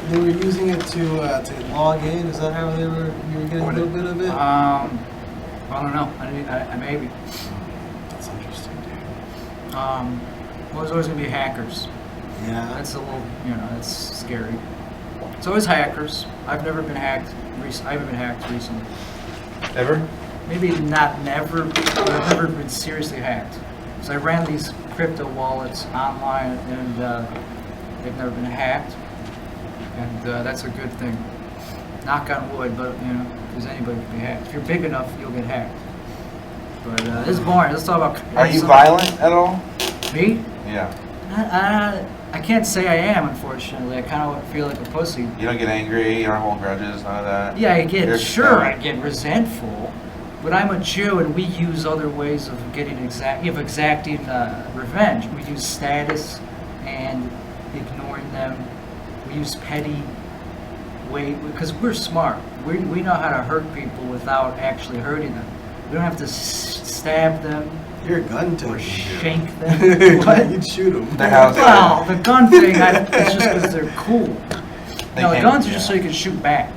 They were using it to log in. Is that how you were getting a little bit of it? I don't know. I maybe. That's interesting, dude. Well, there's always gonna be hackers. Yeah. That's a little, that's scary. It's always hackers. I've never been hacked. I haven't been hacked recently. Ever? Maybe not never, but I've never been seriously hacked. So I ran these crypto wallets online, and they've never been hacked, and that's a good thing. Knock on wood, but because anybody can be hacked. If you're big enough, you'll get hacked. But this is boring. Let's talk about. Are you violent at all? Me? Yeah. I can't say I am, unfortunately. I kind of feel like a pussy. You don't get angry. You don't hold grudges. None of that. Yeah, I get You're sure I stuck. get resentful, but I'm a Jew, and we use other ways of getting exacting revenge. We use status and ignoring them. We use petty way because we're smart. We know how to hurt people without actually hurting them. We don't have to stab them You're a gun taker. Or dude. shank them. What? You'd shoot them. The house. Well, the gun thing, it's just because they're cool. They No, the can't- guns are just so yeah. you can shoot back.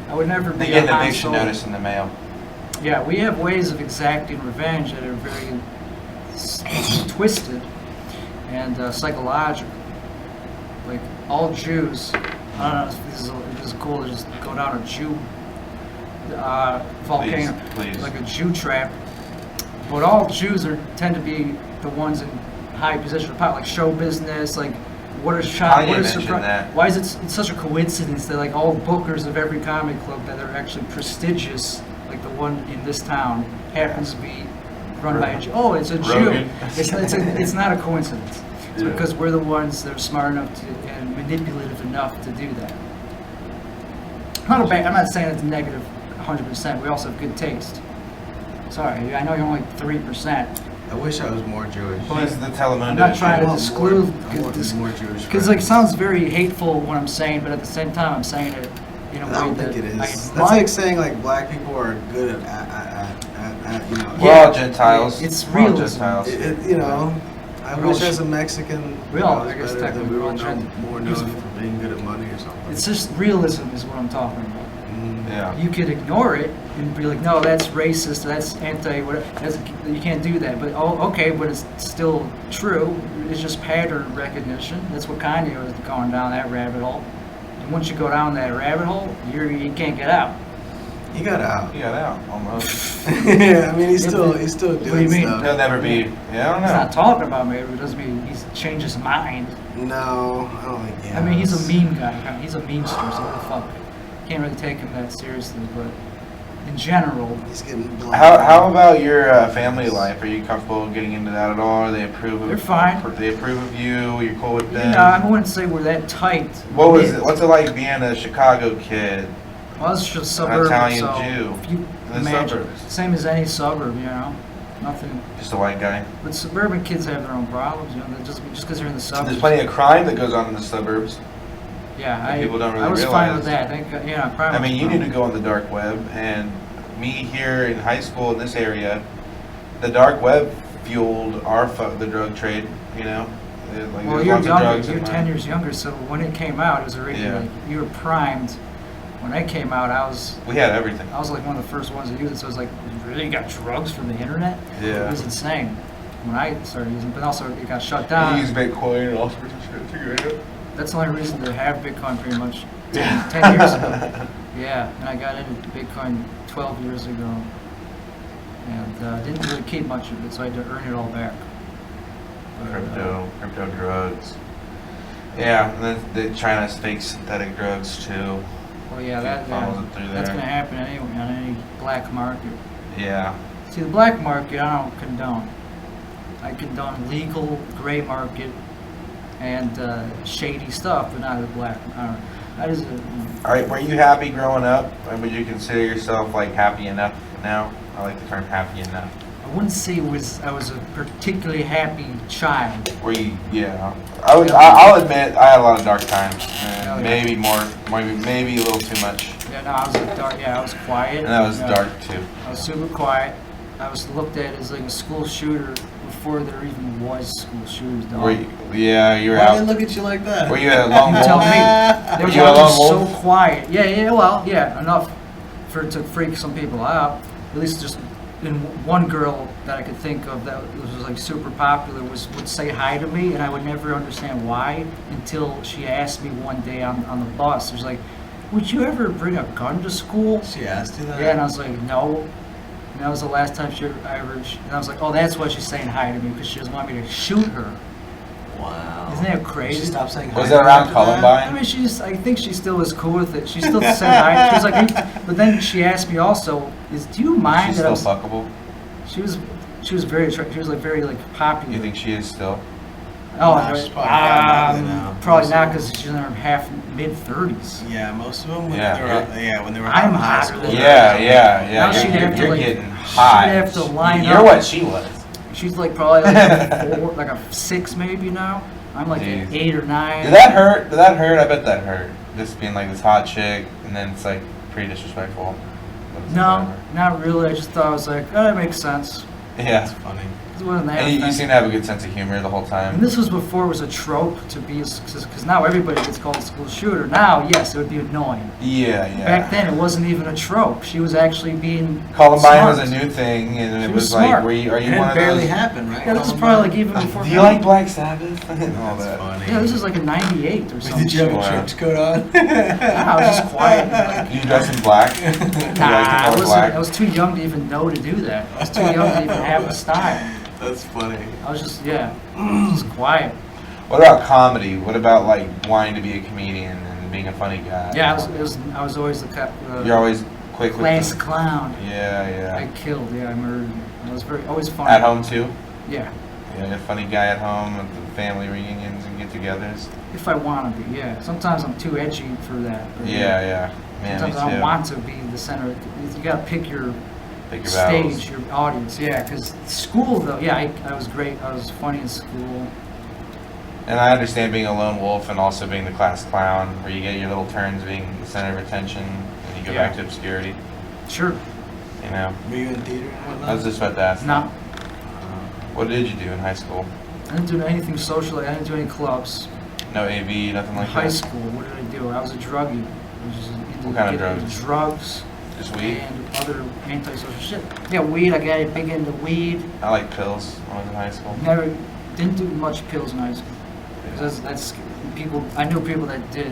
I would never They be get a an Han eviction Solo. notice in the mail. Yeah, we have ways of exacting revenge that are very twisted and psychological. Like all Jews, I don't know if this is cool to just go down a Jew volcano, Please. like a Jew trap. But all Jews tend to be the ones in high position of power, like show business, like what is Kanye what is mentioned that. why is it's such a coincidence that like all bookers of every comic club that are actually prestigious, like the one in this town, happens to be run by a Jew. Oh, it's a Rogan. Jew. It's not a coincidence. It's Yeah. because we're the ones that are smart enough to and manipulative enough to do that. I'm not saying it's negative 100%. We also have good taste. Sorry, I know you're only 3%. I wish I was more Jewish. He's the Telemundo. I'm not trying to I want disclude I want more Jewish. because like it sounds very hateful what I'm saying, but at the same time I'm saying it in a I way don't that think it is. I That's admire. like saying like black people are good at you know. We're all Gentiles. It's We're all realism. Gentiles. You know, I We're wish all as a Mexican, we all- I I was guess better that technically we we're were all more known for being good at money or something. It's just realism is what I'm talking about. Yeah. You could ignore it and be like, no, that's racist, that's anti, you can't do that. But okay, but it's still true. It's just pattern recognition. That's what Kanye was going down that rabbit hole. And once you go down that rabbit hole, you can't get out. He got out. He got out almost. Yeah, I mean he's still What doing do you mean? stuff. He'll never be. Yeah, I don't He's know. not talking about me, but it doesn't mean he's changed his mind. No, I don't think he has. I mean, he's a meme guy. He's a memester, so what the fuck? Can't really take him that seriously, but in general, He's getting How about your family life? Are you comfortable getting into that at all? They approve of. They're fine. They approve of you. You're cool with you them. know, I wouldn't say we're that tight. What was it? What's it like being a Chicago kid? Well, it's just suburban, Italian so Jew if you in the imagine, suburbs. same as any suburb, you know, nothing. Just a white guy. But suburban kids have their own problems, you know. They're just because they're in the suburbs. There's plenty of crime that goes on in the suburbs. Yeah, people don't really I was realize. fine with that. I think, crime. I mean, was you fine. need to go on the dark web, and me here in high school in this area, the dark web fueled the drug trade. You know, like, Well, there's you're lots of younger. drugs You're in 10 years younger, so when it came out, it was already Yeah. like you were primed. When I came out, I was We had everything. like one of the first ones to use it. So it was like, really, you got drugs from the internet? Yeah. It was insane when I started using it, but also it got shut You down. use Bitcoin and all sorts of shit to get it. That's the only reason to have Bitcoin pretty much 10, Yeah. 10 years ago. Yeah, and I got into Bitcoin 12 years ago. And didn't really keep much of it, so I had to earn it all back. But, Crypto drugs. Yeah, and then China's fake synthetic drugs too. well, yeah, Follows it through that's there. going to happen anyway on any black market. Yeah. See, the black market, I don't condone. I condone legal gray market and shady stuff, but not the black. I don't know. I just, All right, were you happy growing up? Or would you consider yourself like happy enough now? I like the term happy enough. I wouldn't say I was a particularly happy child. Were you? Yeah. I'll admit I had a lot of dark times. And Oh, yeah. maybe a little too much. Yeah, no, I was a dark. Yeah, I was quiet. And that was you know, dark too. I was super quiet. I was looked at as like a school shooter before there even was school shooters. Dog. Were you? Yeah, you were Why out. they look at you like that? Were you a lone You tell wolf? me. They Were were you a lone so wolf? quiet. Yeah, well, yeah, enough to freak some people out. At least just in one girl that I could think of that was like super popular would say hi to me, and I would never understand why until she asked me one day on the bus. She was like, "Would you ever bring a gun to school?" She asked you that? Yeah, and I was like, "No." And that was the last time and I was like, "Oh, that's why she's saying hi to me, because she doesn't want me to shoot her." Wow. Isn't that She crazy? stopped saying hi Was to it you around after that? Columbine? I mean, I think she still was cool with it. She still said hi. She was like, but then she asked me also, do you mind She's that still I'm... fuckable. She was very attractive. She was like very like popular. You think she is still? Oh, Nah, she's probably gotten ugly now. probably not, because she's in her mid-30s. Yeah, most of them. Yeah. When they were I'm in high hotter school. than Yeah. Now she'd have to, You're like, getting high. she'd have to line You're up. what she was. She's like probably like a 4, like a 6 maybe now. I'm like an Jeez. 8 or 9. Did that hurt? I bet that hurt. Just being like this hot chick, and then it's like pretty disrespectful. But it's No, whatever. not really. I just thought I was like, oh, that makes sense. Yeah. That's funny. It wasn't that And you offensive. seem to have a good sense of humor the whole And time. this was before it was a trope to be a success, because now everybody gets called a school shooter. Now, yes, it would be annoying. Yeah, yeah. Back then, it wasn't even a trope. She was actually being Columbine smart. was a new thing, and She it was was like, smart. are you It one of barely those? happened, right? Yeah, this is probably like even before. Do you like Black Sabbath? and all That's that. funny. Yeah, this is like in '98 or Wait, something. did you have a Wow. trench coat on? I was just quiet. And Do you dress in black? You like to Nah, I wear wasn't. black? I was too young to even know to do that. I was too young to even have a style. That's funny. I was just just quiet. What about comedy? What about like wanting to be a comedian and being a funny guy? Yeah, I was always the You're always quick with class the- clown. Yeah, I yeah. killed. Yeah, I murdered. I was always funny. At home too? Yeah, Yeah, a funny guy at home with the family reunions and get-togethers. if I want to be. Yeah, sometimes I'm too edgy for that. But Yeah. Man, me sometimes I don't too. want to be the center. You got to pick your Pick your stage, battles. your audience. Yeah, because school though. Yeah, I was great. I was funny in school. And I understand being a lone wolf and also being the class clown, where you get your little turns being the center of attention and you go Yeah. back to obscurity. Sure. You know, Were you in theater and whatnot? I was just about to ask. No, What did you do in high school? I didn't do anything social. I didn't do any clubs. No AV, nothing In like high that. school, what did I do? I was a druggie. I was just into What kind of getting into drugs? drugs Just weed. and other antisocial shit. Yeah, weed. I got big into weed. I like pills when I was in high school. Never didn't do much pills in high school. 'Cause that's people. I knew people that did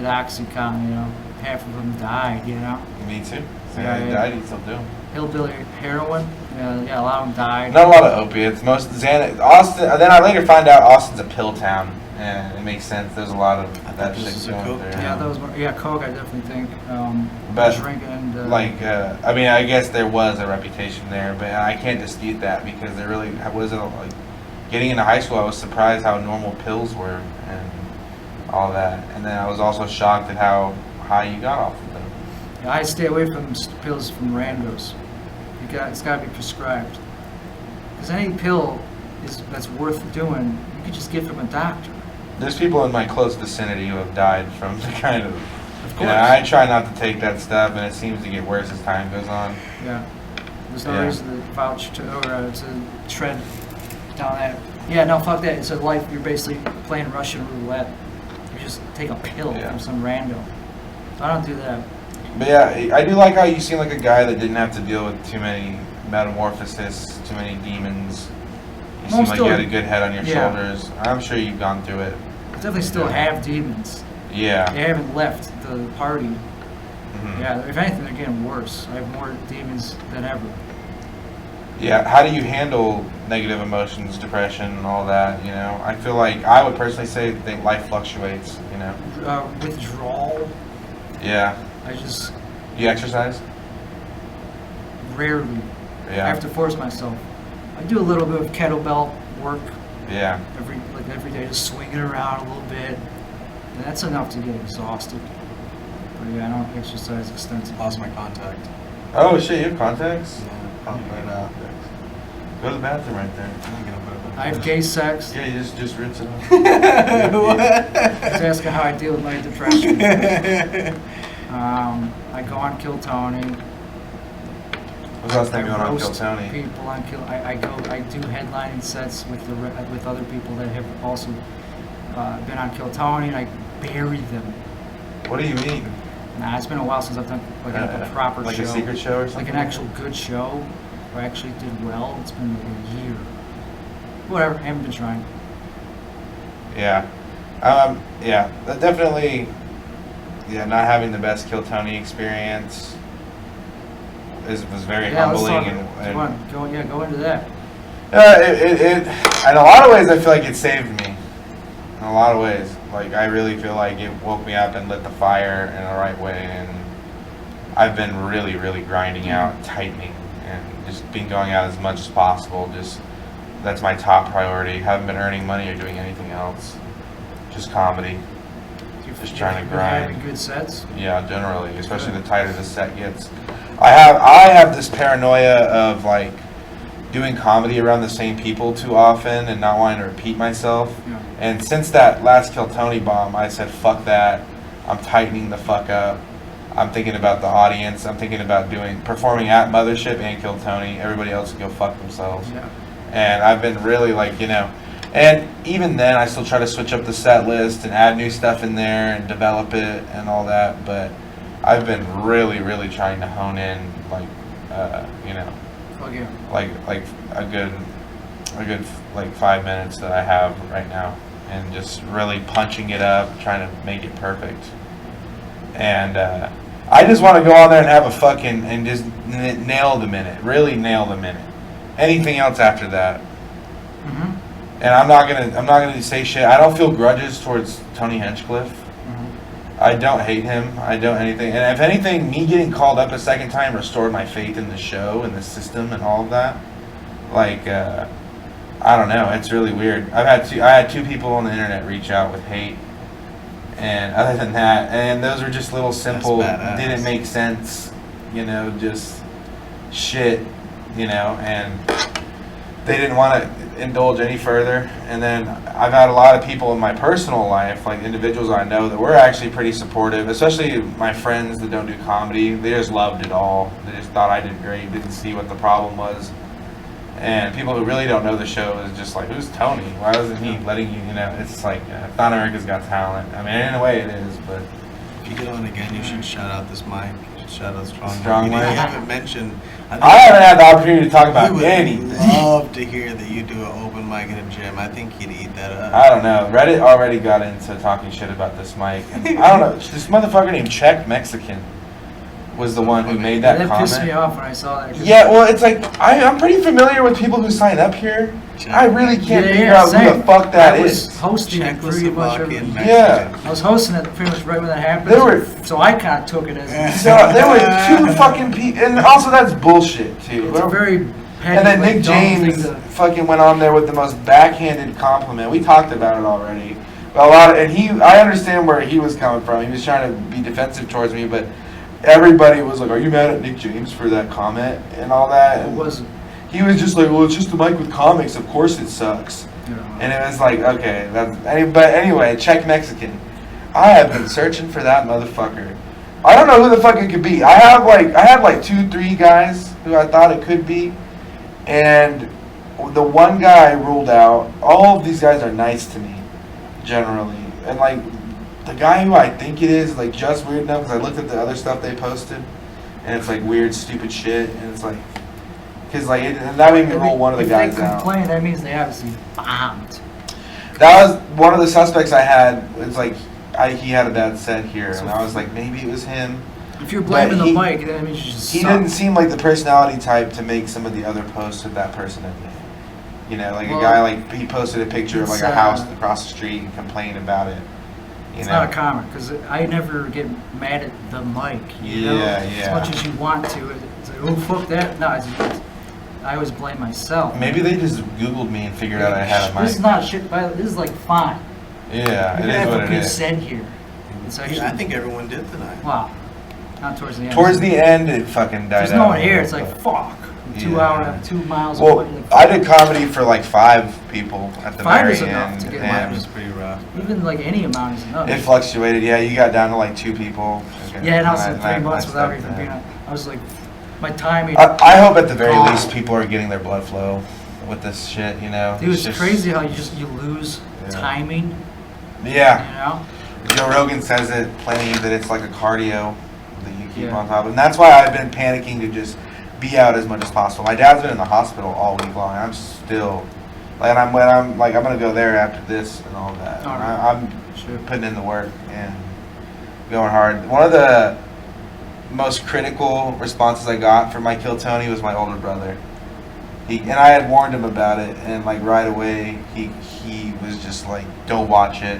OxyContin. You know, half of them died. You know, Me too. So Yeah, I yeah. died, you still do. hillbilly heroin. Yeah, a lot of them died. Not a lot of opiates. Most Xanax. Austin. Then I later find out Austin's a pill town, and it makes sense. There's a lot of that this shit was a going coke through. town. Yeah, that was more, coke. I definitely think. But, Drinking and Like, I mean, I guess there was a reputation there, but I can't dispute that because there really wasn't like getting into high school. I was surprised how normal pills were and all that, and then I was also shocked at how high you got off of them. I stay away from pills from randos. It's got to be prescribed. Because any pill that's worth doing, you could just get from a doctor. There's people in my close vicinity who have died from the kind of. Of You know, I try not to take that stuff, and it seems to get worse as time goes on. Yeah. There's no Yeah. reason to vouch to to tread down that. Yeah, no, fuck that. It's a life. You're basically playing Russian roulette. You just take a pill Yeah. from some rando. I don't do that. But yeah, I do like how you seem like a guy that didn't have to deal with too many metamorphoses, too many demons. You Well, I'm seem like still- you had a good head on your yeah. shoulders. I'm sure you've gone through it. I definitely still have demons. Yeah. They haven't left the party. Mhm. Yeah, if anything, they're getting worse. I have more demons than ever. Yeah. How do you handle negative emotions, depression, and all that? You know, I feel like I would personally say that life fluctuates. You know. Withdrawal. Yeah. I just You exercise? rarely. I Yeah. have to force myself. I do a little bit of kettlebell work Yeah. every day, just swinging around a little bit. And that's enough to get exhausted. But yeah, I don't exercise extensively. Lost my contact. Oh shit! You have contacts? Yeah, Oh, but Go to the bathroom right there. I'm gonna put it back. I have gay sex. Yeah, you just rinse it off. What? Just asking how I deal with my depression. I go on Kill Tony. What's the last time you went on roast Kill Tony? People on Kill. I do headlining sets with other people that have also been on Kill Tony, and I bury them. What do you mean? Nah, it's been a while since I've done like a proper like show. a secret show or something? Like an actual good show where I actually did well. It's been like a year. Whatever, I haven't been trying. Yeah. Yeah, definitely, yeah, not having the best Kill Tony experience was very Yeah, let's humbling. talk. And Come on, go into that. it, in a lot of ways, I feel like it saved me. In a lot of ways. Like, I really feel like it woke me up and lit the fire in the right way. And I've been really, really grinding out, tightening, and just been going out as much as possible. Just, that's my top priority. Haven't been earning money or doing anything else. Just comedy. Just trying to You've been grind. having good sets. Yeah, generally, especially the tighter the set gets. I have this paranoia of like doing comedy around the same people too often and not wanting to repeat myself. Yeah. And since that last Kill Tony bomb, I said, fuck that. I'm tightening the fuck up. I'm thinking about the audience. I'm thinking about performing at Mothership and Kill Tony. Everybody else can go fuck themselves. Yeah. And I've been really like, and even then I still try to switch up the set list and add new stuff in there and develop it and all that. But I've been really, really trying to hone in, like, like a good like 5 minutes that I have right now, and just really punching it up, trying to make it perfect. And I just want to go on there and have a fucking and just nail the minute, really nail the minute. Anything else after that, and I'm not gonna say shit. I don't feel grudges towards Tony Hinchcliffe. I don't hate him. I don't anything. And if anything, me getting called up a second time restored my faith in the show and the system and all of that. Like, I don't know. It's really weird. I had two people on the internet reach out with hate, and other than that, and those are just little simple, didn't make sense, just shit, and they didn't want to indulge any further. And then I've had a lot of people in my personal life, like individuals I know, that were actually pretty supportive, especially my friends that don't do comedy. They just loved it all. They just thought I did great, didn't see what the problem was. And people who really don't know the show is just like, who's Tony? Why wasn't he letting you, it's like, it's not America's Got Talent. I mean, in a way it is, but... If you get on again, you should shout out this mic. You should shout out Strong Mike. You haven't mentioned... I haven't had the opportunity to talk about anything. I would love to hear that you do an open mic in a gym. I think you'd eat that up. I don't know. Reddit already got into talking shit about this mic. And I don't know. This motherfucker named Czech Mexican was the one who made that comment. That pissed me off when I saw that. Yeah, well, it's like, I'm pretty familiar with people who sign up here. I really can't figure out who the fuck that is. I was hosting it pretty much. Yeah. I was hosting it pretty much right when that happened. So I kind of took it as... So there were two fucking people, and also that's bullshit, too. It's a very petty, and then Nick James fucking went on there with the most backhanded compliment. We talked about it already. But I understand where he was coming from. He was trying to be defensive towards me, but everybody was like, "Are you mad at Nick James for that comment and all that?" And it wasn't. He was just like, "Well, it's just a mic with comics. Of course it sucks." Yeah. And it was like, okay, but anyway, Czech Mexican. I have been searching for that motherfucker. I don't know who the fuck it could be. I had like 2-3 guys who I thought it could be, and the one guy ruled out. All of these guys are nice to me, generally, and like. The guy who I think it is, like, just weird enough, because I looked at the other stuff they posted, and it's, like, weird, stupid shit, and it's, like, because, like, and that made me roll one of the guys out. If they complain, that means they obviously bombed. That was one of the suspects I had. It's, like, he had a bad set here, and I was like, maybe it was him. If you're blaming the mic, that means you just He didn't seem like the personality type to make some of the other posts that that person had made. A guy, like, he posted a picture of, like, a house across the street and complained about it. It's not a comment, because I never get mad at the mic. As much as you want to. It's like, oh, fuck that. No, I always blame myself. Maybe they just Googled me and figured out I had a mic. This is not shit. This is like fine. Yeah, it is what it is. Said here. It's actually, I think everyone did tonight. Wow. Not towards the end. Towards the end, it fucking died out. There's no one here. It's like, fuck. 2 hours, 2 miles away. Well, I did comedy for like 5 people at the very end. 5 is enough to get mine. Was pretty rough. Even like any amount is enough. It fluctuated. Yeah, you got down to like 2 people. Yeah, and I was in 3 months without even being on. I was like, my timing. I hope at the very least people are getting their blood flow with this shit, Dude, it's crazy how you lose timing. Yeah. Joe Rogan says it plenty, that it's like a cardio that you keep on top of. And that's why I've been panicking to just be out as much as possible. My dad's been in the hospital all week long. I'm still, like, I'm gonna go there after this and all that. I'm putting in the work and going hard. One of the most critical responses I got from my Kill Tony was my older brother. And I had warned him about it, and like right away he was just like, "Don't watch it."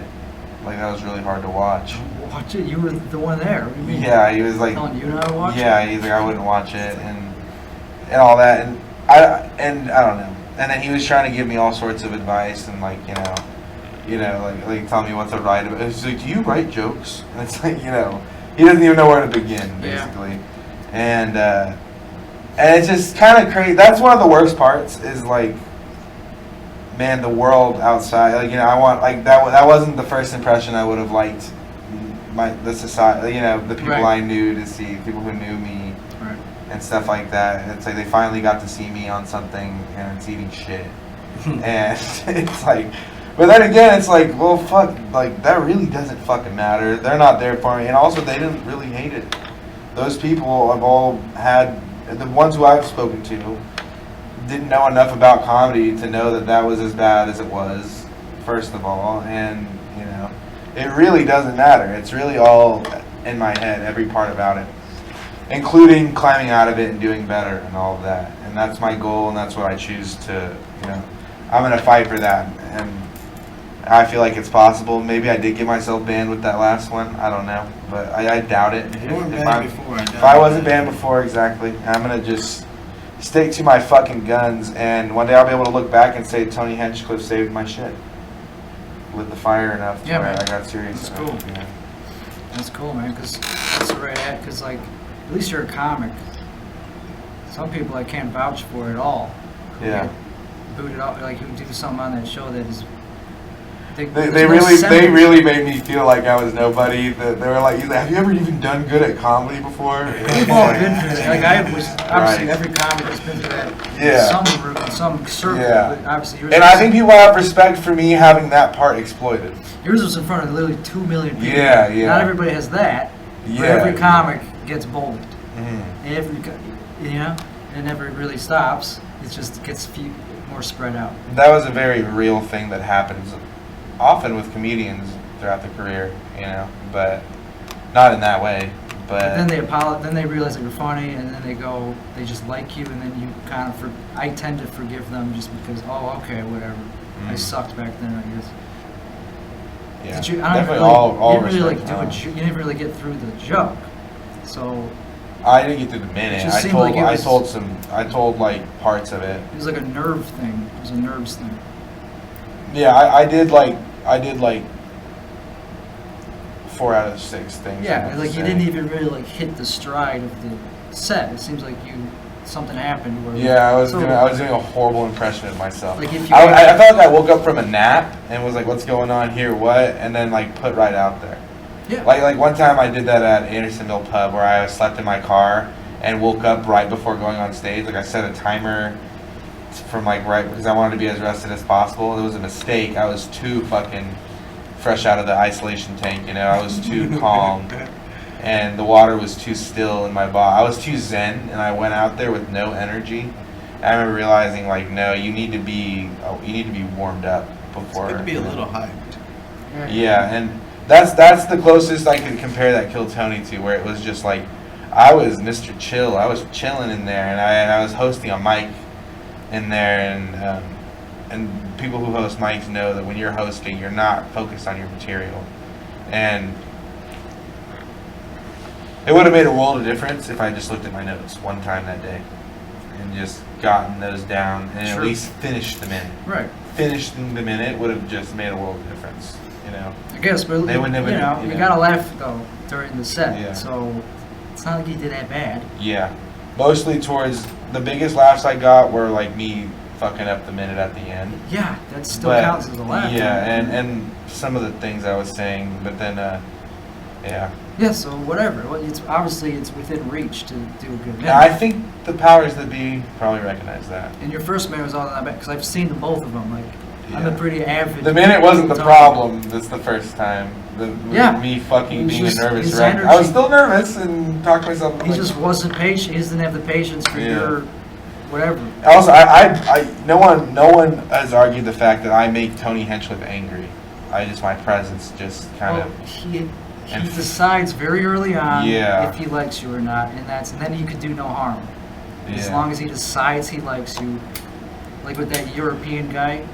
Like, that was really hard to watch. Watch it? You were the one there. What do you mean? Yeah, he was like telling you not to watch it. Yeah, he's like, I wouldn't watch it and all that, and I don't know. And then he was trying to give me all sorts of advice and like like tell me what to write about. He's like, "Do you write jokes?" And it's like, he doesn't even know where to begin basically. And it's just kind of crazy. That's one of the worst parts is like, man, the world outside. Like, I want like that wasn't the first impression I would have liked the society. The people I knew to see, people who knew me. And and stuff like that. It's like they finally got to see me on something and it's eating shit. And it's like, but then again, it's like, well, fuck, like, that really doesn't fucking matter. They're not there for me. And also, they didn't really hate it. Those people have all had, the ones who I've spoken to, didn't know enough about comedy to know that that was as bad as it was, first of all. And, you know, it really doesn't matter. It's really all in my head, every part about it. Including climbing out of it and doing better and all of that. And that's my goal, and that's what I choose to, you know, I'm going to fight for that. And I feel like it's possible. Maybe I did get myself banned with that last one. I don't know. But I doubt it. You weren't banned before. If I wasn't banned before, exactly. I'm going to just stick to my fucking guns. And one day I'll be able to look back and say Tony Hinchcliffe saved my shit. Lit the fire enough to where I got serious. That's cool. Yeah. That's cool, man, because that's where I at. Because, like, at least you're a comic. Some people I can't vouch for at all. Yeah. Booted up, like, who do something on that show that is. They really made me feel like I was nobody. They were like, have you ever even done good at comedy before? We've all been through that. Like, I was, obviously, every comic has been through that. Yeah. Some route, some circle, but obviously yours. And I think people have respect for me having that part exploited. Yours was in front of literally 2 million people. Yeah, yeah. Not everybody has that. Yeah. But every comic gets bolded. Mm-hmm. You know, it never really stops. It just gets more spread out. That was a very real thing that happens often with comedians throughout the career, you know, but not in that way. But then they realize that you're funny, and then they just like you, and then you kind of I tend to forgive them just because, oh, okay, whatever. I sucked back then, I guess. Yeah, Did you, definitely really, all you didn't really respect. you didn't really get through the joke, so. I didn't get through the minute. I told like parts of it. It was like a nerve thing. It was a nerves thing. Yeah, I did like 4 out of 6 things. Yeah, like you didn't even really like hit the stride of the set. It seems like something happened where. Yeah, I was doing a horrible impression of myself. Like if you I felt like I woke up from a nap and was like, "What's going on here? What?" And then like put right out there. Yeah. Like one time I did that at Andersonville Pub where I slept in my car and woke up right before going on stage. Like I set a timer from like right because I wanted to be as rested as possible. It was a mistake. I was too fucking fresh out of the isolation tank, you know. I was too calm and the water was too still in my body. I was too zen and I went out there with no energy. And I remember realizing like, no, you need to be warmed up before. It's good to be a little hyped. Yeah, and that's the closest I could compare that Kill Tony to, where it was just like I was Mr. Chill. I was chilling in there, and I was hosting a mic in there, and people who host mics know that when you're hosting, you're not focused on your material, and it would have made a world of difference if I just looked at my notes one time that day and just gotten those down and at least finished the minute. Right. Finishing the minute would have just made a world of difference. You know, I guess, but they would never, you gotta laugh though during the set. Yeah. So it's not like you did that bad. Yeah, mostly towards the biggest laughs I got were like me fucking up the minute at the end. Yeah, that still counts as a laugh. Yeah, and some of the things I was saying, but then yeah. Yeah, so whatever. Well, it's within reach to do a good minute. Yeah, I think the powers that be probably recognize that. And your first minute was all that bad because I've seen both of them. Like. Yeah. I'm a pretty avid. The minute wasn't the problem. That's the first time. Me fucking being a nervous wreck. I was still nervous and talked to myself. He just wasn't patient. He doesn't have the patience for your whatever. Also, no one has argued the fact that I make Tony Hinchcliffe angry. My presence just kind of. He decides very early on if he likes you or not, and then you could do no harm. As long as he decides he likes you, like with that European guy.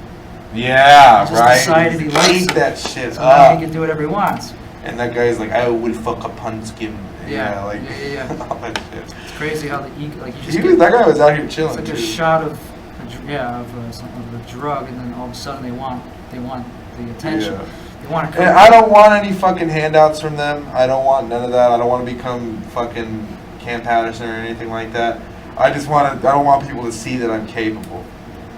Yeah, he just decided he likes that shit so now he can do whatever he wants. And that guy's like, I will fuck a punskin. Yeah. All that shit. It's crazy how the ego, like you just that guy was out here chilling. It's like a shot of a drug, and then all of a sudden they want the attention. Yeah. They want to. And I don't want any fucking handouts from them. I don't want none of that. I don't want to become fucking Cam Patterson or anything like that. I don't want people to see that I'm capable.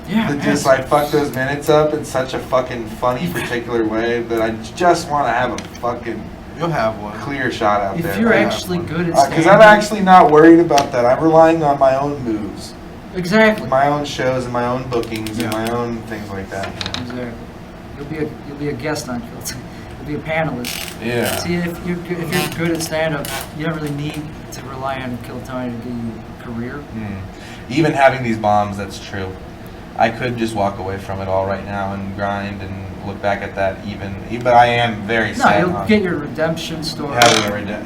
Yeah, that just like fuck those minutes up in such a fucking funny particular way that I just want to have a fucking You'll have one. clear shot out If there. you're right? actually good at Because standing, I'm actually not worried about that. I'm relying on my own moves, exactly. my own shows and my own bookings Yeah. and my own things like that. Exactly. You'll be a guest on Kill Tony. You'll be a panelist. Yeah. See, if you're good at stand-up, you don't really need to rely on Kill Tony to give you a career. Even having these bombs, that's true. I could just walk away from it all right now and grind and look back at that but I am very No, sad. you'll get your redemption story.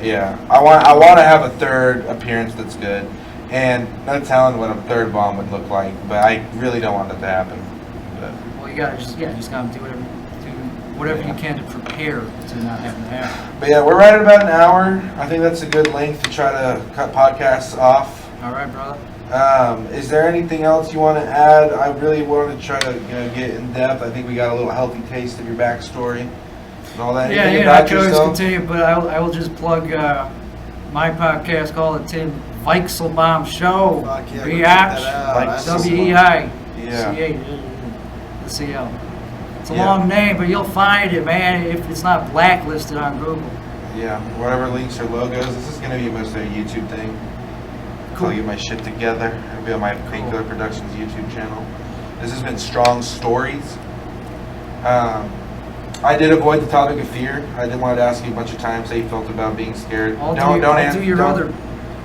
Yeah. I want to have a third appearance that's good, and no telling what a third bomb would look like. But I really don't want that to happen. But Well, you gotta just gotta do whatever you can to prepare to not having to happen. But yeah, we're right at about an hour. I think that's a good length to try to cut podcasts off. All right, brother. Is there anything else you want to add? I really want to try to get in depth. I think we got a little healthy taste of your backstory and all that. Yeah, Anything I about can always yourself? continue, but I will just plug my podcast called the Tim Weichselbaum Show. Fuck yeah, go Biatch. check that out. That's Weichselbaum. W-E-I-C-A. It's a Yeah. long name, but you'll find it, man, if it's not blacklisted on Google. Yeah, whatever links or logos. This is going to be mostly a YouTube thing. Cool. I'll get my shit together. It'll be on my Painkiller Productions YouTube channel. This has been Strong Stories. I did avoid the topic of fear. I did want to ask you a bunch of times how you felt about being scared. I'll don't do answer. your don't- other.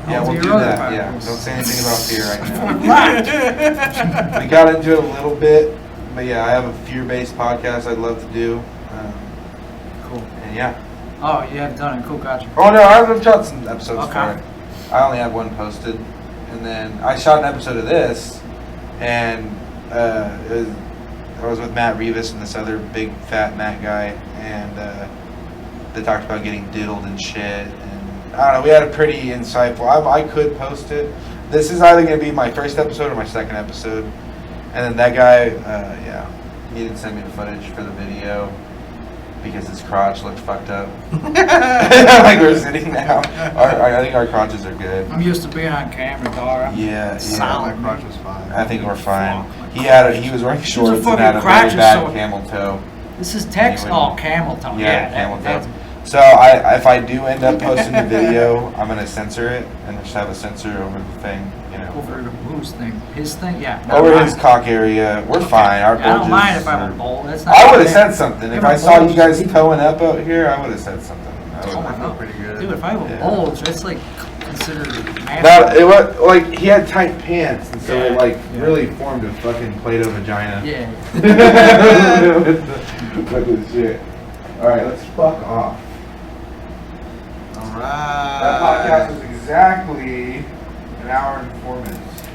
Yeah, I'll we'll do do your other that. Yeah, podcasts. don't say anything about fear right now. We got into it a little bit, but yeah, I have a fear-based podcast I'd love to do. Cool. And yeah. Oh, you have done it. Cool, gotcha. Oh no, I've shot some episodes Okay. for it. I only have one posted, and then I shot an episode of this, and I was with Matt Rivas and this other big fat Matt guy, and they talked about getting diddled and shit. And I don't know, we had a pretty insightful. I could post it. This is either going to be my first episode or my second episode. And then that guy, he didn't send me the footage for the video because his crotch looked fucked up. Like we're sitting now. I think our crotches are good. I'm used to being on camera, dog. Yeah, Solid. My crotch was fine. I think we're fine. Fuck. He was wearing shorts and fucking had a crotch very is bad so- camel toe. This is text. Anyway. Oh, camel toe. Yeah, that- camel that's- toe. So if I do end up posting the video, I'm gonna censor it and just have a censor over the thing, you know. Over the whose thing? His thing? Yeah. not Over mine. his cock area. We're Okay. fine. Our I don't mind if bulges I'm a are- bowl. That's not. I would have bad. said something. If You're I a saw bulge. you guys towing up out here, I would have said something. I Oh would my have. god, pretty good. dude! If I have a Yeah. bulge, that's like considered. That, it was like he had tight pants, and so it Yeah. like Yeah. really formed a fucking Play-Doh vagina. Yeah. With the shit. All right, let's fuck off. All That right. podcast was exactly an hour and 4 minutes.